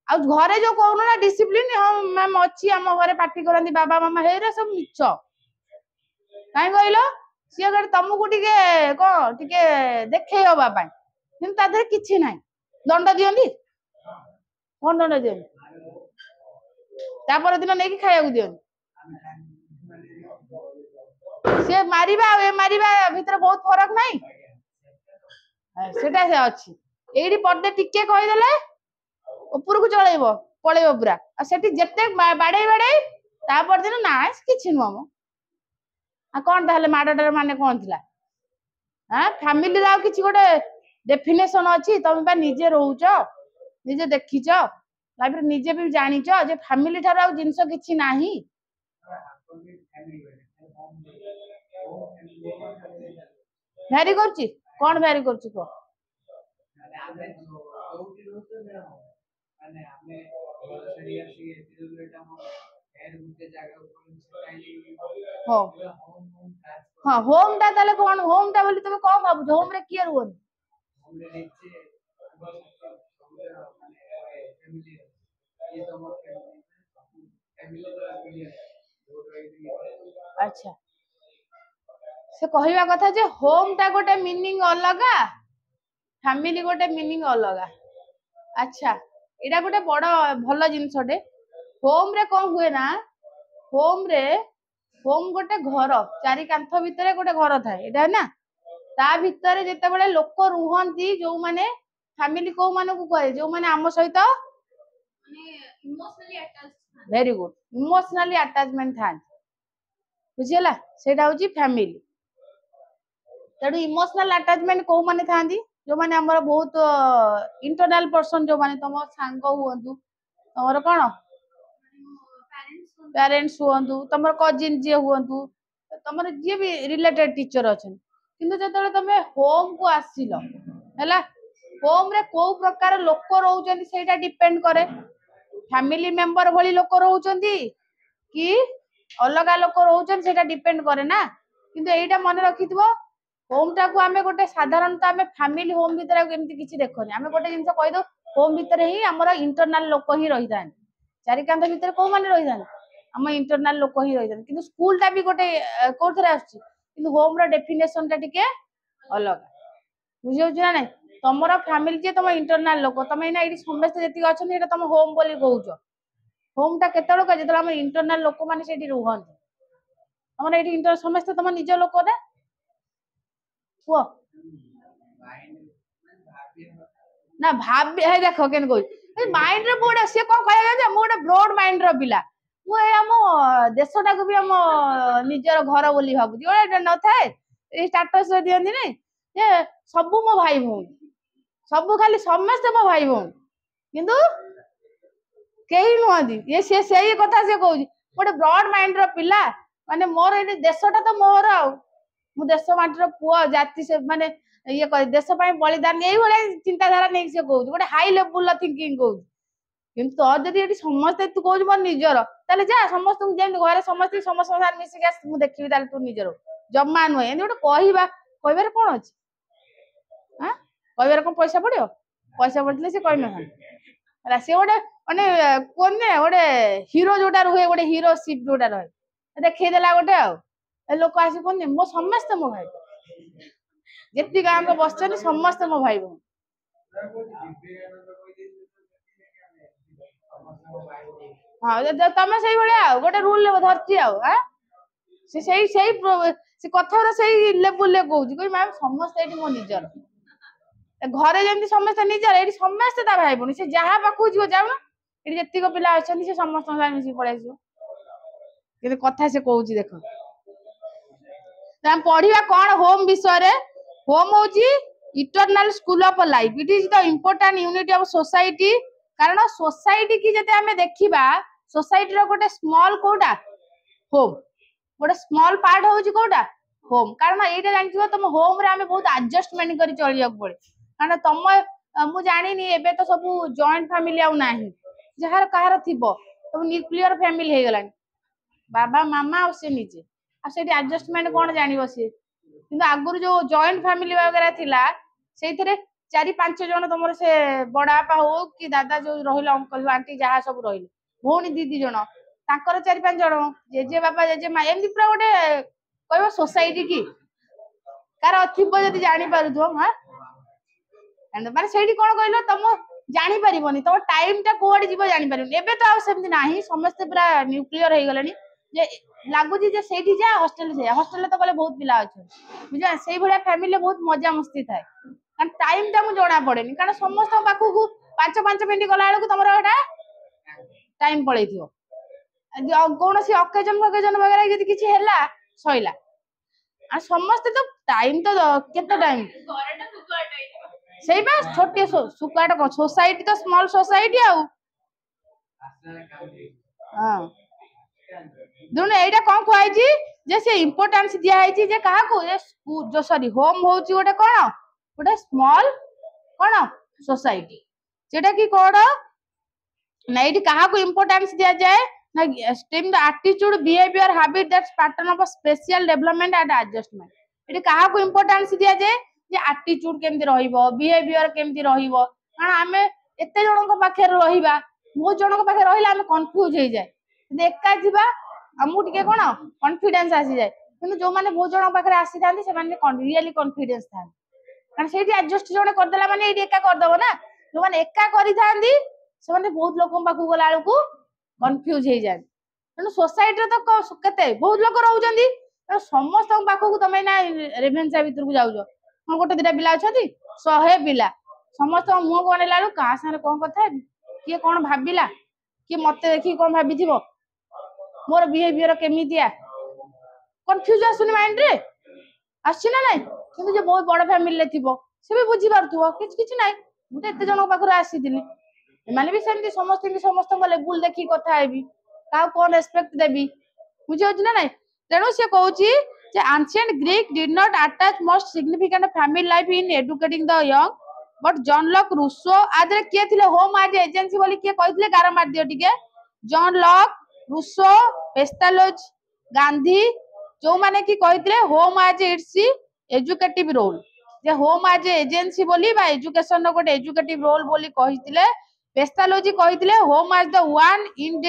A: आ घरे जो कहूनो ना डिसिप्लिन हम मैम अछि हम घरे पार्टी करंती बाबा मामा हेरे सब मिछ काई कहलो सी अगर तुमको टिके को टिके देखै होबा पाई किंतु तादे किछि नाही दंड दियंती कोन दंड दियंती तापर दिन नै कि खाया को दियंती से मारिबा ए मारिबा भीतर बहुत फरक नाही सेटा से अछि एडी पडदे टिके कहि देले ऊपर को चलेइबो पळेइबो पूरा आ सेठी जत्ते बाडे बाडे तापर दिन ना किछि नु हम आ कोन ताले माडडर माने कोन थिला हां फैमिली रा किछि गोटे डेफिनेशन अछि तुम बा निजे रहउछ निजे देखिछ लाइफ रे निजे भी जानिछ जे फैमिली थारा जिंस किछि नाही भ्यारी करछि कोन भ्यारी करछि को हो हां होम टा ताले कोन होम टा बोली तुम कोन भाबु होम रे किए रुवन अच्छा से कहवा कथा जे होम टा गोटे मीनिंग अलगा फैमिली गोटे मीनिंग अलगा अच्छा एटा गोटे बड़ भल जिनसटे होम रे कौन हुए ना होम रे होम गोटे घर चारि कांथ भितर गोटे घर थाए एटा ना ता भितर जेतेबेले लोक रुहंती जो माने फैमिली को माने को कहे जो माने आम सहित वेरी गुड इमोशनली अटैचमेंट था बुझीला सेटा होची फैमिली तेणु इमोशनल अटैचमेंट को माने थांदी जो माने हमर बहुत इंटरनल पर्सन जो माने तुम सांग हुंतु तमर कोन पेरेंट्स हुंतु तमर कजिन जे हुंतु तमर जे भी रिलेटेड टीचर अछन किंतु जतले तमे होम को आसिलो हैला होम रे को प्रकार लोक रहउचंदी सेटा डिपेंड करे फैमिली मेंबर भली लोक रहउचंदी कि अलगा लोक रहउचन सेटा डिपेंड करे ना किंतु एटा मन रखिथबो होम टा को आमे गोटे साधारणतः आमे फैमिली होम भीतर केमती किछि देखोनी आमे गोटे जिंस कहि दो होम भीतर ही हमर इंटरनल लोक ही रहि जान चारि कांध भीतर को माने रहि जान हम इंटरनल लोक ही रहि जान किंतु स्कूल टा भी गोटे कोथरे आछि किंतु होम रो डेफिनेशन टा टिके अलग बुझियो ना नै तमरो फैमिली जे तम इंटरनल लोक तमे ना एडी समस्त जति अछन एटा तम होम बोली कहउछो होम टा केतलो का जेतला हम इंटरनल लोक माने सेठी रुहन हमर एठी इंटर समस्त तम निज लोक ना वो ना भाब हे देखो केन कोइ माइंड रे बोड से को कहया जे मोडे ब्रॉड माइंड रो पिला वो ए हम देशटा को भी हम निजर घर बोली भाबु ओडा न थाए ए स्टेटस रे दियंदी नै जे सबु मो भाई भौन सबु खाली समस्त मो भाई भौन किंतु केही नुहंदी ये से सेही कथा से कहउजी मोडे ब्रॉड माइंड रो पिला माने मोर ए देशटा तो मोर आ मु देश माटर पुआ जाति से माने ये कर देश पय बलिदान एही भले चिंताधारा नै से कहउजी गोटे हाई लेवल ला थिंकिंग कहउजी किंतु तो जदी एटी समस्त तू कहउजी मोर निजर ताले जा समस्त जेम घरे समस्त समस्त साथ मिसी के मु देखिबी ताले तू निजर जम्मा नुए एनी गोटे कहबा कहबार कोन अछि हां कहबार कोन पैसा पड़ियो पैसा पड़ले से कहमे हला से गोटे माने कोन ने गोटे हीरो जोटा रहे गोटे हीरो शिप जोटा रहे देखै देला गोटे आ लोक आसी कोन मो समस्त मो भाई जेति गाम को बसचनी समस्त मो भाई बहन हां तमे सही भले आ गोटे रूल ले धरती आ हां से सही सही से कथा सही लेवल ले कहउजी कोइ मैम समस्त एटी मो निजर घरे जेंति समस्त निजर एटी समस्त ता भाई बहन से जहा पाखु जिवो जाउ ना एटी जेति को पिला अछनी से समस्त साथ मिसी पड़े आसीओ के कथा से कहउजी देखो हम पढ़िबा कोन होम विषय रे होम होची eternal school of life it is the important unit of society कारण सोसाइटी की जते हमें देखिबा सोसाइटी रो गोटे स्मॉल कोटा होम गोटे स्मॉल पार्ट होची कोटा होम कारण एटा जानथिबो तुम होम रे हमें बहुत एडजस्टमेंट करी चलिया पड़े कारण तुम मु जानि नी एबे तो सब जॉइंट फैमिली आउ नाही जहार कहार थिबो तो न्यूक्लियर फैमिली हे गलानी बाबा मामा और से नीचे आ से एडजस्टमेंट कोन जानिबो से किंतु आगुर जो जॉइंट फैमिली वगैरह थिला सेइथरे 4-5 जन तुमर से बड़ा आपा हो कि दादा जो रहिल अंकल आंटी जहा सब रहिल भौणी दीदी जन ताकर 4-5 जन जेजे बाबा जेजे मा एमदी पूरा गोटे कहबो सोसाइटी की कार थिबो जदी जानि पारुथो हां एंड माने सेठी कोन कहलो तुम जानि परिबोनी तो टाइम ता कोड जीवो जानि परिबोनी एबे तो सेमती नाही समस्त पूरा न्यूक्लियर हे गलानी जे लागु जे सेठी जा हॉस्टल तो गले बहुत पिला अछि बुझा सेही भलिया फैमिली बहुत मजा मस्ती थाए कारण टाइम ता मु जोना पड़ेनी कारण समस्त पाखु को 5-5 मिनिट गला बेलू तमरो एटा टाइम पळै थियो कोन सी ओकेजन वगैरह यदि किछि हैला सइला आ समस्त तो टाइम तो केते टाइम सेही बा छोटे सुकाट को सोसाइटी तो स्मॉल सोसाइटी आ हां दुने एटा कोन कहै छी जे से इंपोर्टेंस दिया है छी जे कहा को जे जो सॉरी होम होची गोटे कोन गोटे स्मॉल कोन सोसाइटी जेटा की कोड ना एटी कहा को इंपोर्टेंस दिया जाए ना steam the attitude behaviour habit that's pattern of special development and adjustment eighty कहा को इंपोर्टेंस दिया जाए जे एटीट्यूड केमती रहिबो बिहेवियर केमती रहिबो कारण हमें एते जणन को पाखे रहिबा बहुत जणन को पाखे रहिला हमें कंफ्यूज हे जाए एका थिबा हमु टिके कोन कॉन्फिडेंस आसी जाय किंतु जो माने बहुत जण पाखरे आसी थांती से माने रियली कॉन्फिडेंस था कारण सेठी एडजस्ट जण कर देला माने एठी एका कर दबो ना जो माने एका करी थांती से माने बहुत लोक पाखु गला आलकू कंफ्यूज हे जाय तेणु सोसाइटी रे तो केते बहुत लोक रहउजंदी समस्त पाखु तमे ना रेभेन्सा भीतर को जाउजो हम गोटे दिटा पिला अछथि 100 पिला समस्त मुह को नेला लु का सारे कोन कथा किए कोन भाबिला कि मते देखि कोन भाबिथिबो मोर बिहेवियर केमितिया कंफ्यूज आसुनी माइंड रे आछि ना नै किंतु जे बहुत बड़ फैमिली ले थिबो से भी बुझी पारथुबो किछ किछ नै मुते एते जण पाखरे आसी दिली माने भी सेमती समस्त को लेवल देखि कथा हेबी का कोन रेस्पेक्ट देबी बुझी होछ ना नै तेणु से कहूची जे ancient Greek did not attach most significant family life in educating the young but John Locke Rousseau आदरे किए थिले होम आज एजेंसी बोली किए कहिथिले गारा मार दियो टिके John Locke Rousseau Pestalozzi Gandhi जो माने की कहिथिले home as it's educative role जे होम आज एजेंसी बोली बा एजुकेशन नो गोटे एजुकेटिव रोल बोली कहिथिले पेस्टालोजी कहिथिले home as the one in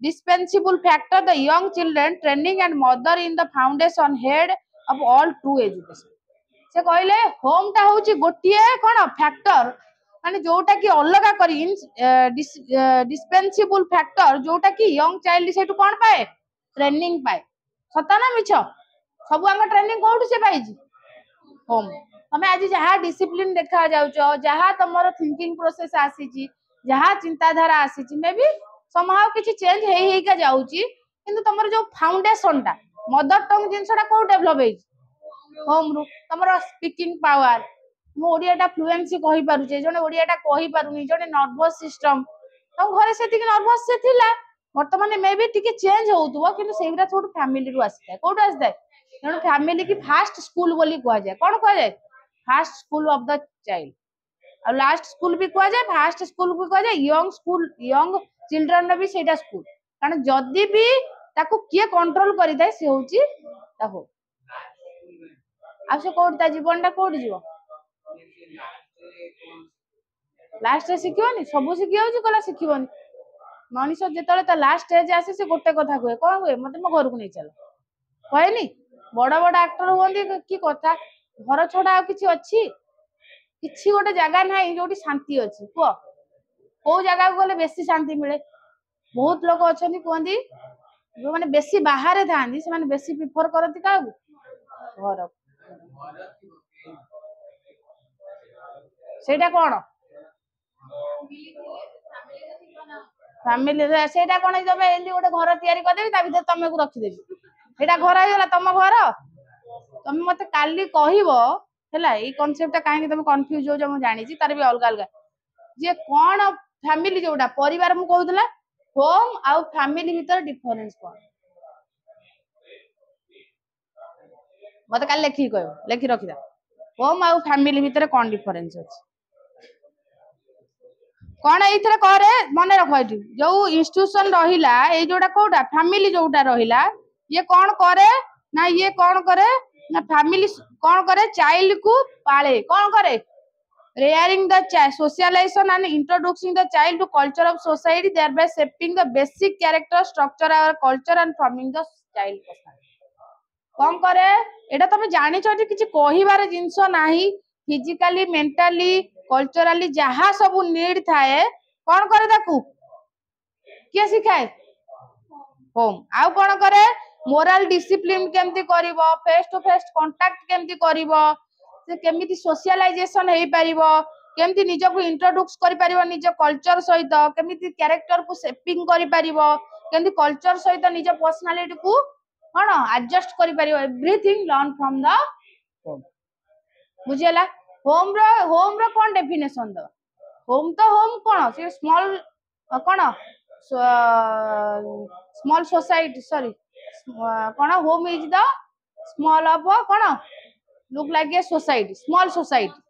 A: dispensable factor the young children training and mother in the foundation head of all true education से कहले होम टा होची गोटिए कोन फैक्टर माने जोटा की अलगा करी डिस्पेंसिबल फैक्टर जोटा की यंग चाइल्ड सेटु कोन पाए ट्रेनिंग पाए सता ना मिछ सब हम ट्रेनिंग कोठु से पाइजी होम तमे आज जहा डिसिप्लिन देखा जाउचो जहा तमरो थिंकिंग प्रोसेस आसीची जहा चिंताधारा आसीची मे भी समाव किछि चेंज हेई का जाउची किंतु तमरो जो फाउंडेशन टा मदर टंग जिंसटा को डेवलप हेई होम रु तमरो स्पीकिंग पावर मो ओडियाटा फ्लुएंसी कहि पारुचे जने ओडियाटा कहि पारुनी जने नर्वस सिस्टम तम घरे सेति नर्वस से थिला वर्तमान मे भी टिके चेंज होउतबो किंतु सेगरा छोट फैमिली रु आसी कोड आसी जाय जने फैमिली की फास्ट स्कूल बोली कहा जाय कोन कहा जाय fast school of the child और लास्ट स्कूल भी कहा जाय फास्ट स्कूल भी कहा जाय यंग स्कूल यंग चिल्ड्रन भी सेटा स्कूल कारण जदी भी ताकू किए कंट्रोल करि दाय से होची ताको आ से कोडता जीवनटा कोड जीवो लास्ट सिखियोनी सब सिखियो छी कला सिखियोनी मनीष जेतले ता लास्ट स्टेज आसे से गोटे कथा कहे कोन कहे मते मो घर को नै चल कहनी बड़ बड़ एक्टर होंदी की कथा घर छोड़ा आ किछि अछि किछि गोटे जगह नाही जोटी शांति अछि को को जगह को गले बेसी शांति मिले बहुत लोग अछनी कहंदी जो माने बेसी बाहर थांदी से माने बेसी प्रिफर करती का घर सेटा कोन फैमिली सेटा कोन तमे एली गोटे घर तयारी कर देबी ता भीतर तमे को रखी देबी एटा घर आइला तम घर तमे मते काली कहिवो हैला ई कांसेप्ट काहे तमे कंफ्यूज हो जे हम जानि छी तार भी अलग अलग जे कोन फैमिली जोटा परिवार मु कहउतला होम आउ फैमिली भीतर डिफरेंस कोन मते काल लेखि कहयो लेखि रखिदा होम आउ फैमिली भीतर कोन डिफरेंस अछि कोन एइथरे करे मने रखैठी जो इंस्टीट्यूशन रहिला ए जोटा कोटा फैमिली जोटा रहिला ये कोन करे ना ये कोन करे ना फैमिली कोन करे चाइल्ड को पाले कोन करे rearing the child socialization and introducing the child to culture of society thereby shaping the basic character structure our culture and forming the child personality कोन करे एटा तमे जानि छथि किछि कहिबार जिंस नाही फिजिकली मेंटली कल्चरली जहा सब नीड थाए कोन करे ताकू के सिखाए होम आउ कोन करे मोरल डिसिप्लिन केमती करिवो फेस टू फेस कांटेक्ट केमती करिवो से केमिति सोशलाइजेशन हेई परिवो केमती निज को इंट्रोड्यूस करि परिवो निज कल्चर सहित केमिति कैरेक्टर को शेपिंग करि परिवो केमती कल्चर सहित निज पर्सनालिटी को कोन एडजस्ट करि परिवो everything learn from the home बुझियला होम रो कोन डेफिनेशन द होम तो होम कोन से स्मॉल कोन स्मॉल सोसाइटी सॉरी कोन home is the small of कोन look like a society small society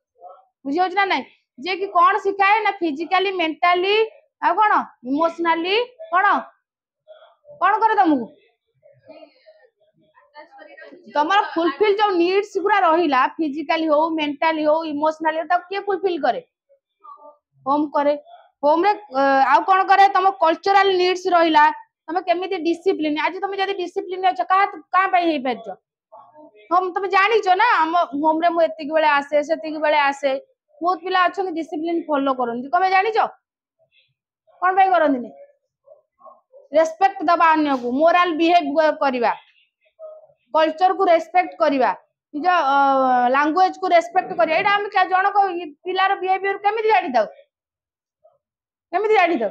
A: बुझियो ना नै जे कि कोन सिखाए ना फिजिकली मेंटली आ कोन इमोशनली कोन कोन करे तुमको तमर फुलफिल जो नीड्स पूरा रहिला फिजिकली हो मेंटली हो इमोशनली त के फुलफिल करे होम रे आ कोन करे तम कल्चरल नीड्स रहिला तुम केमी डिसिप्लिन आज तुम जब डिसिप्लिन अच्छ क्या पार हम तुम जानी ना आम होम रे मुझे बेले आसे से बेले आसे बहुत पिला अच्छा डिसिप्लिन फॉलो करती तुम जानी कौन पाई करती रेस्पेक्ट दबा अन्य को मोराल बिहेव करवा कल्चर को रेस्पेक्ट करवा निज लैंग्वेज को रेस्पेक्ट करवा एटा हम जनक पिलार बिहेवियर केमी जानी था केमी जानी था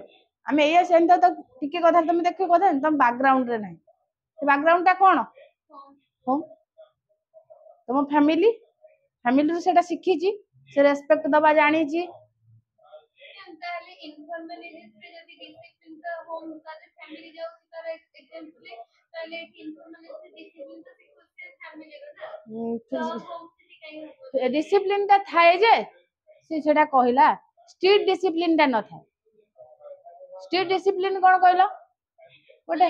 A: आम ये सेंता तो टिके कथा तुम देख कथा तुम बैकग्राउंड रे नहीं बैकग्राउंड टा कौन होम तुम फैमिली फैमिली रू सेटा शिखी से रेस्पेक्ट दबा जानी डिसिप्लिन टा थाए जे सेटा कहला स्ट्रीट डिसिप्लिन टा न थाए स्ट्रीट डिसिप्लिन कौन कहला गोटे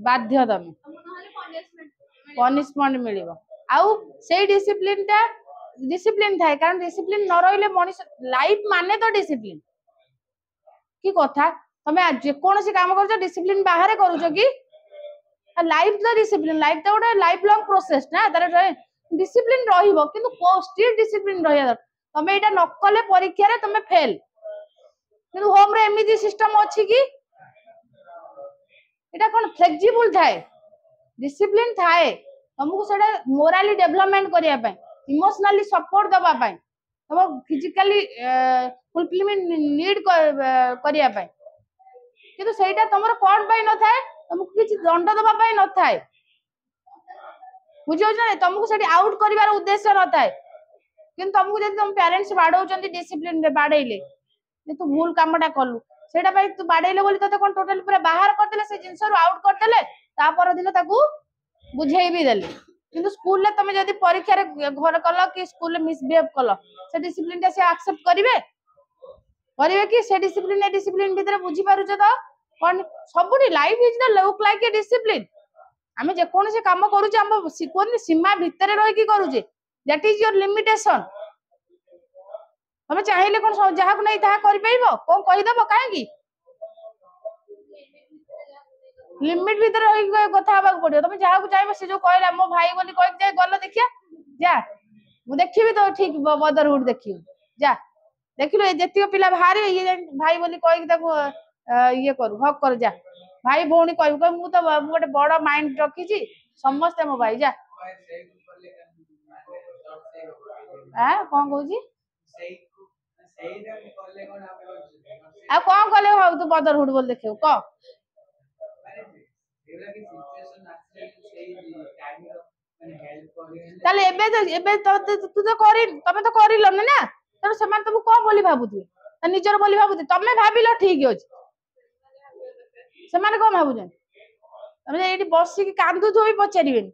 A: बाध्य तमें पनिशमेंट मिलिबो आउ से डिसिप्लिन थाए कारण डिसिप्लिन न रहिले मनीष लाइफ माने तो डिसिप्लिन की कथा तमे जेकोसी काम कर डिसिप्लिन बाहर करूछ कि लाइफ तो डिसिप्लिन लाइफ तो गोटे लाइफ लॉन्ग प्रोसेस ना तार डिसिप्लिन रहिबो किंतु स्ट्रिक्ट डिसिप्लिन रहिया तमे एटा न कले परीक्षा रे तमे फेल किंतु होम रे एमिति सिस्टम अछि कि एटा कोन फ्लेक्सिबल थाए डिसिप्लिन थाए तुमको सेटा मोराली डेवलपमेंट करिया पय इमोशनली सपोर्ट दबा पय तुम फिजिकली फुलफिलमेंट नीड करिया पय किंतु सेटा तमरो कोन पय न थाए तुमको किछि दंड दबा पय न थाए बुझियो ना तुमको सेठी आउट करिवार उद्देश्य न थाए किंतु तुमको जदि तुम पेरेंट्स बाडौचंती डिसिप्लिन रे बाडैले जे तू भूल कामटा कलु सेटा पय तू बाडैले बोली तते कोन टोटली पूरा बाहर करदेले से जिंस रो आउट करदेले ता पर दिन ताकू बुझेई भी देले किंतु स्कूल ले तुम जदि परीक्षा रे घर कल कि स्कूल ले मिसबिहेव कल से डिसिप्लिन टा से एक्सेप्ट करिवे कि से डिसिप्लिन भीतर बुझी पारुछ तो कोन सबुडी life is the look like a discipline आमे जे कोन से काम करूछ हम कोन सीमा भीतर रहि कि करूछ दैट इज योर लिमिटेशन तुम चाहिले कोन जहा को नै ताहा करि पाइबो कोन कहि दबो काहे कि लिमिट भीतर रहि कथा हबाक पड़ियो तुम जहा को चाहबो से जो कहला मो भाई बोली कहि जाय गलो देखिया जा मु देखिबी तो ठीक मदरहुड देखियो जा देखिलो जेतियो पिला बाहर ये भाई बोली कहि ताको ये करू हक कर जा भाई भौणी कहू मु तो गोटे बड़ माइंड रखी समस्ते मो भाई जा कौन कहू कौन कले भाव तू मदरहुड बोल देखे कह ताले एबे तू तो करी तमे तो करिलो ना तर समान तुम कौन बोली भाबुथि निजर बोली भाबुथि तमे भाबिलो ठीक अछि समान कौन भाबुछन तमे एठी बसी के कांदुथो भी पचारिबेन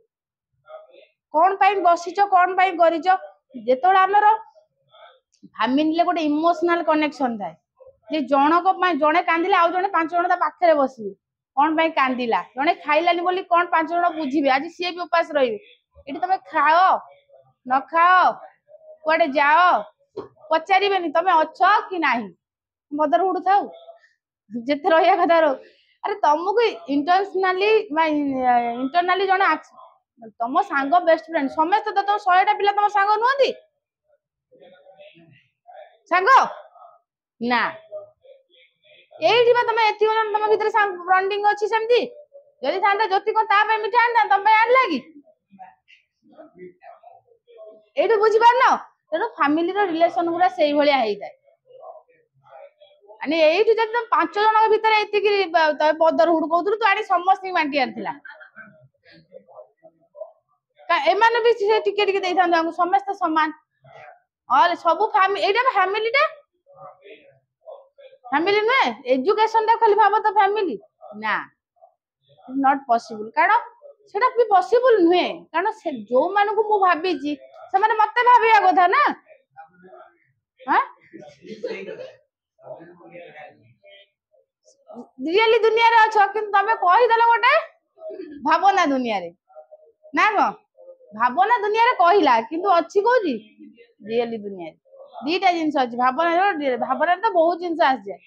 A: कौन पाई बसीचो कौन पाई करिचो जेतोड़ हमर फैमिली ले गोटे इमोशनल कनेक्शन थाए जे जनक पाई जणे कांदिले आ जणे पांच जण ता पाखरे बसिबे कौन पाई कांदिला जणे खाइलानी बोली कौन पांच जण बुझिबे आज सीए भी उपास रहिबे एठी तमे खाओ न खाओ कुआडे जाओ पचारिबेनी तमे अछो कि नाही मदरहुड थाउ जेते रहिया कथा रो अरे तुमको इंटरनली जने तुम सांग बेस्ट फ्रेंड समस्त तो तुम 100टा पिला तुम सांग नुहंती सांग ना एठी बा तुम एति जन तुम भीतर सांग बॉन्डिंग अछि सेमती जदि थांता ज्योति को ता पे मिठा आनता तुम पे आन लागी एठु बुझी पारनो तेनो फैमिली रो रिलेशन गुरा सेही भलिया हेई थाए अने एठी जदि तुम 5 जन भीतर एति कि बदरहुड कहउतु तू आनी समस्त बांटी आनथिला का एमाने भी से टिके टिके देई थांदा हम समस्त समान और सब फैमिली एटा फैमिली ने एजुकेशन ता खाली भाबो तो फैमिली ना नॉट पॉसिबल कारण सेटा भी पॉसिबल नुहे कारण से जो मान को मु भाबी जी से माने मते भाबिया कथा ना हां रियली दुनिया रे अछ कि तमे कहि देले गोटे भावना दुनिया रे ना को भावना दुनिया रे कहिला किंतु अछि कोजी रियली दुनिया रे दीटा जिंस अछि भावना तो बहुत जिंस आस जाय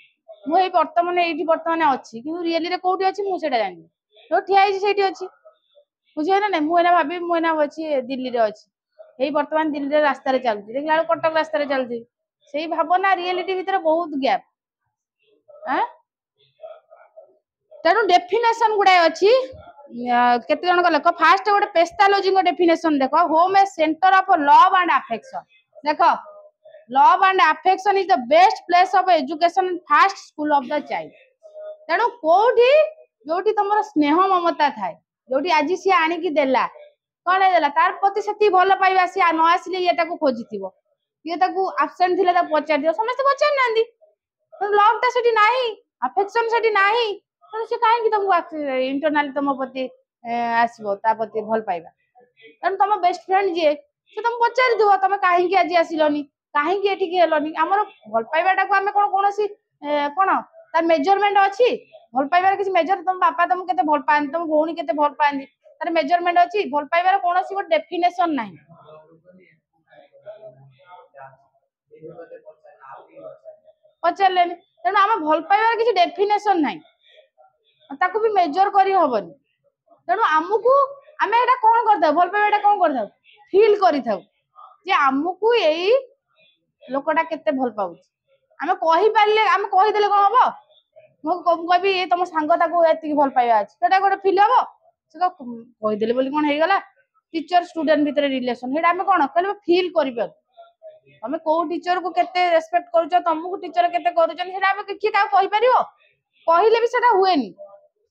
A: मुझे बर्तमान ये बर्तमान अच्छी कि रियली रे कौटी अच्छी मुझे जानी जो ठिया है अच्छी बुझे ना नहीं मुझे भाभी मुझे अच्छी दिल्ली रे अच्छी यही बर्तमान दिल्ली रे रास्ता चलती देखला कटक रास्ता चलती से भावना रियलिटी भितर बहुत गैप तेणु डेफिनेशन गुड़ाए अच्छी केते जन लेख फास्ट गोटे पेस्टालोजी डेफिनेशन देख home a centre of love and affection देख love and affection is the best place of education and first school of the child तेणु कोठी जोटी तुम स्नेह ममता थाए जोटी आज सी आणिकी देला कौन है तार प्रति से भल पाइबा सी न आसिले ये खोजी ये आबसेंट थे पचार समस्त पचार ना लव टा से नहीं अफेक्शन से नहीं से कहीं तुमको इंटरनाली तुम प्रति आसो प्रति भल पाइबा तेणु तुम बेस्ट फ्रेंड जी से तुम पचारि तुम कहीं आज आसिलनि कहीं हेलनि आमर भल पाइबाटा को आम कौन कौन कौन तार मेजरमेंट अच्छी भल पाइबार किसी मेजर तुम बापा तुमको केते भल पानी तुम भौणी केते भल पानी तार मेजरमेंट अच्छी भल पाइबार कौन सी डेफिनेशन नहीं पचारे तेणु आम भल पाइबार किसी डेफिनेशन नहीं ताकू भी मेजर करी हबनी तेणु आमको आम एटा कौन करता भल पाइबाटा कौन करता फील करी थाउ जे आमको यही लोकटा केते भल पाउछ आम कहि पारले आम कहि देले कोन हबो मो कहबी ए तुम सांग ताको एति भल पाइबा अछि सेटा गोटे फील हबो से कहि देले बोली कोन हे गेला टीचर स्टूडेंट भीतर रिलेशन हेडा आम कोन कहले फील करि पार तमे को टीचर को केते रेस्पेक्ट करूछ तुमको टीचर केते करूछन हेडा आम कि का कहि परिबो कहिले भी सेटा हुएनी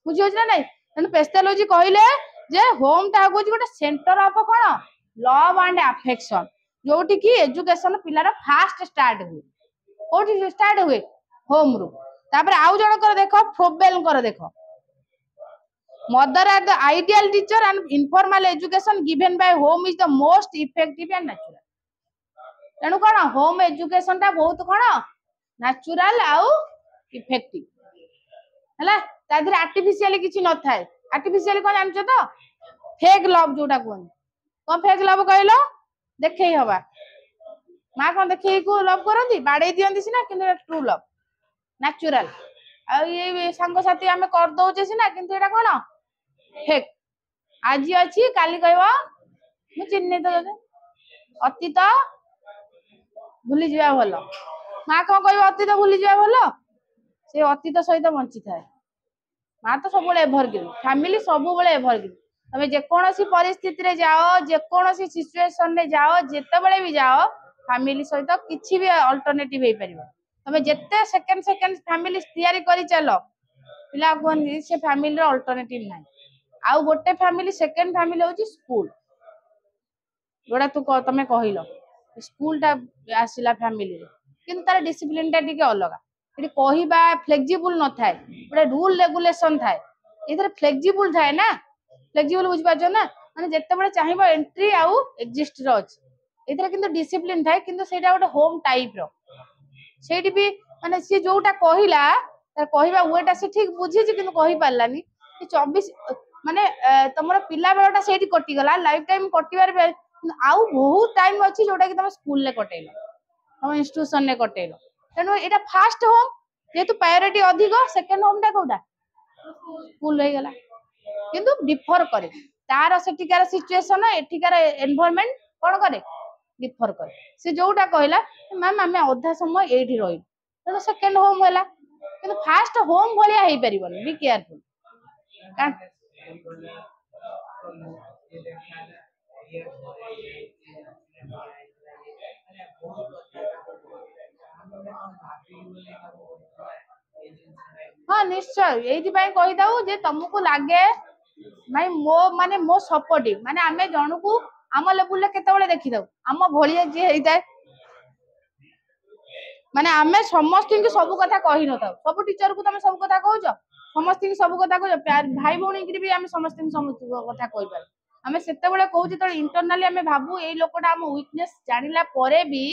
A: बुझियो ना नहीं तेणु पेस्टालोजी कहले जे होम टा होची गोटे सेंटर ऑफ कोन लव एंड अफेक्शन जोटी की एजुकेशन पिलार फास्ट स्टार्ट हुए कोठी स्टार्ट हुए होम रू तापर आउ जण कर देखो फ्रोबेल कर देखो mother are the ideal teacher and informal education given by home is the most effective and natural तेणु कौन होम एजुकेशन टा बहुत कौन नेचुरल आउ इफेक्टिव है तादर आर्टिफिशियल किसी न थाए आर्टिफिशियल कौन जानछ तो फेक लव जोटा कहन कौन फेक लव कहलो देखे हवा माँ कौन देखे को लव करती बाड़े दियंती सीना किंतु ट्रू लव नेचुरल आ ये सांग साथी आमे कर दउचे सीना किंतु एटा कोन फेक आज अछि काली कहबो मु चिन्नी तो अतीत भूली जीवा भलो माँ कौन कहबो अतीत भूली जीवा भलो से अतीत सहित बंची थाए माँ तो सब एभरग्रीन फैमिली सब एभरग्रीन तमे जेकोसी परिस्थिति रे जाओ जेकोसी सिचुएशन रे जाओ जेतेबेले भी जाओ फैमिली सहित किछि भी अल्टरनेटिव हे परिबो तमे जेते सेकंड फैमिली तैयारी करी चलो पिला कोन से फैमिली रो अल्टरनेटिव नाही आउ गोटे फैमिली सेकंड फैमिली होची स्कूल जोड़ा तू तमे कहिलो स्कूल टा आसिला फैमिली रे किंतु तार डिसिप्लिन टा टिके अलगा एटी कहिबा फ्लेक्सिबल न थाए गोटे रूल रेगुलेशन थाए इधर फ्लेक्सिबल थाए ना फ्लेक्सिबल बुझ पाछो ना माने जत्ते बडे चाहिबो एंट्री आउ एग्जिस्ट रो अछि इधर किंतु डिसिप्लिन थाए किंतु सेटा गोटे होम टाइप रो सेठी भी माने से जोटा कहिला तार कहिबा वेटा से ठीक बुझी जे किंतु कहि पारलानी कि 24 माने तमरो पिला बेलटा सेठी कटि गला लाइफ टाइम कटिबार आउ बहुत टाइम अछि जोटा कि तुम स्कूल ले कटेलो तुम इंस्टीट्यूशन ले कटेलो तेनु एटा फास्ट होम जेतु प्रायोरिटी अधिक सेकंड होम टा कोटा स्कूल रही गला किंतु डिफर करे तार सेटिकार सिचुएशन एठिकार एनवायरनमेंट कोन करे डिफर करे से जोटा कहला मैम आमे आधा समय एठी रही तेनु सेकंड होम होला किंतु फास्ट होम भलिया हेई परिबनी बी केयरफुल हाँ निश्चय यही कही दऊ जे तुमको लगे भाई मो माने मो सपोर्टिव माने आमे जन को आम लेवल केते देखी दऊ आम भलिया जे हेइताय माने आमे समस्त सब कथा कही न थाउ सब टीचर को तुम सब कथा कहउछ समस्त सब कथा कहउछ भाई भौणी की भी आमे समस्त कथा कहि पार आमे सेते बेले कहउछ त इंटरनली आमे भाबू ए लोकटा हम वीकनेस जानिला परे भी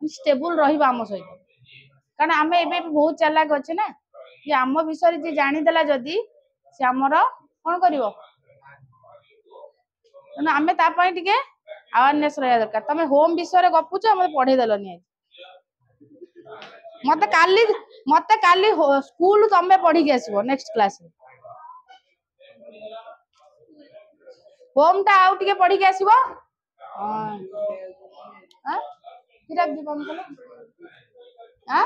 A: स्टेबल रहिबा हम सहित कारण आमे एबे बहुत चालाक अछि ना जे आम विषय जे जानि देला जदी से हमर कोन करिवो न आमे ता पई टिके अवेयरनेस रहया दरकार तमे होम विषय रे गपुछ हम पढे देलनी मते मते काली स्कूल तमे पढ़ी के आसीबो नेक्स्ट क्लास होम टा आउ टिके पढ़ी के आसीबो हां हां किरा दीपम कलो हां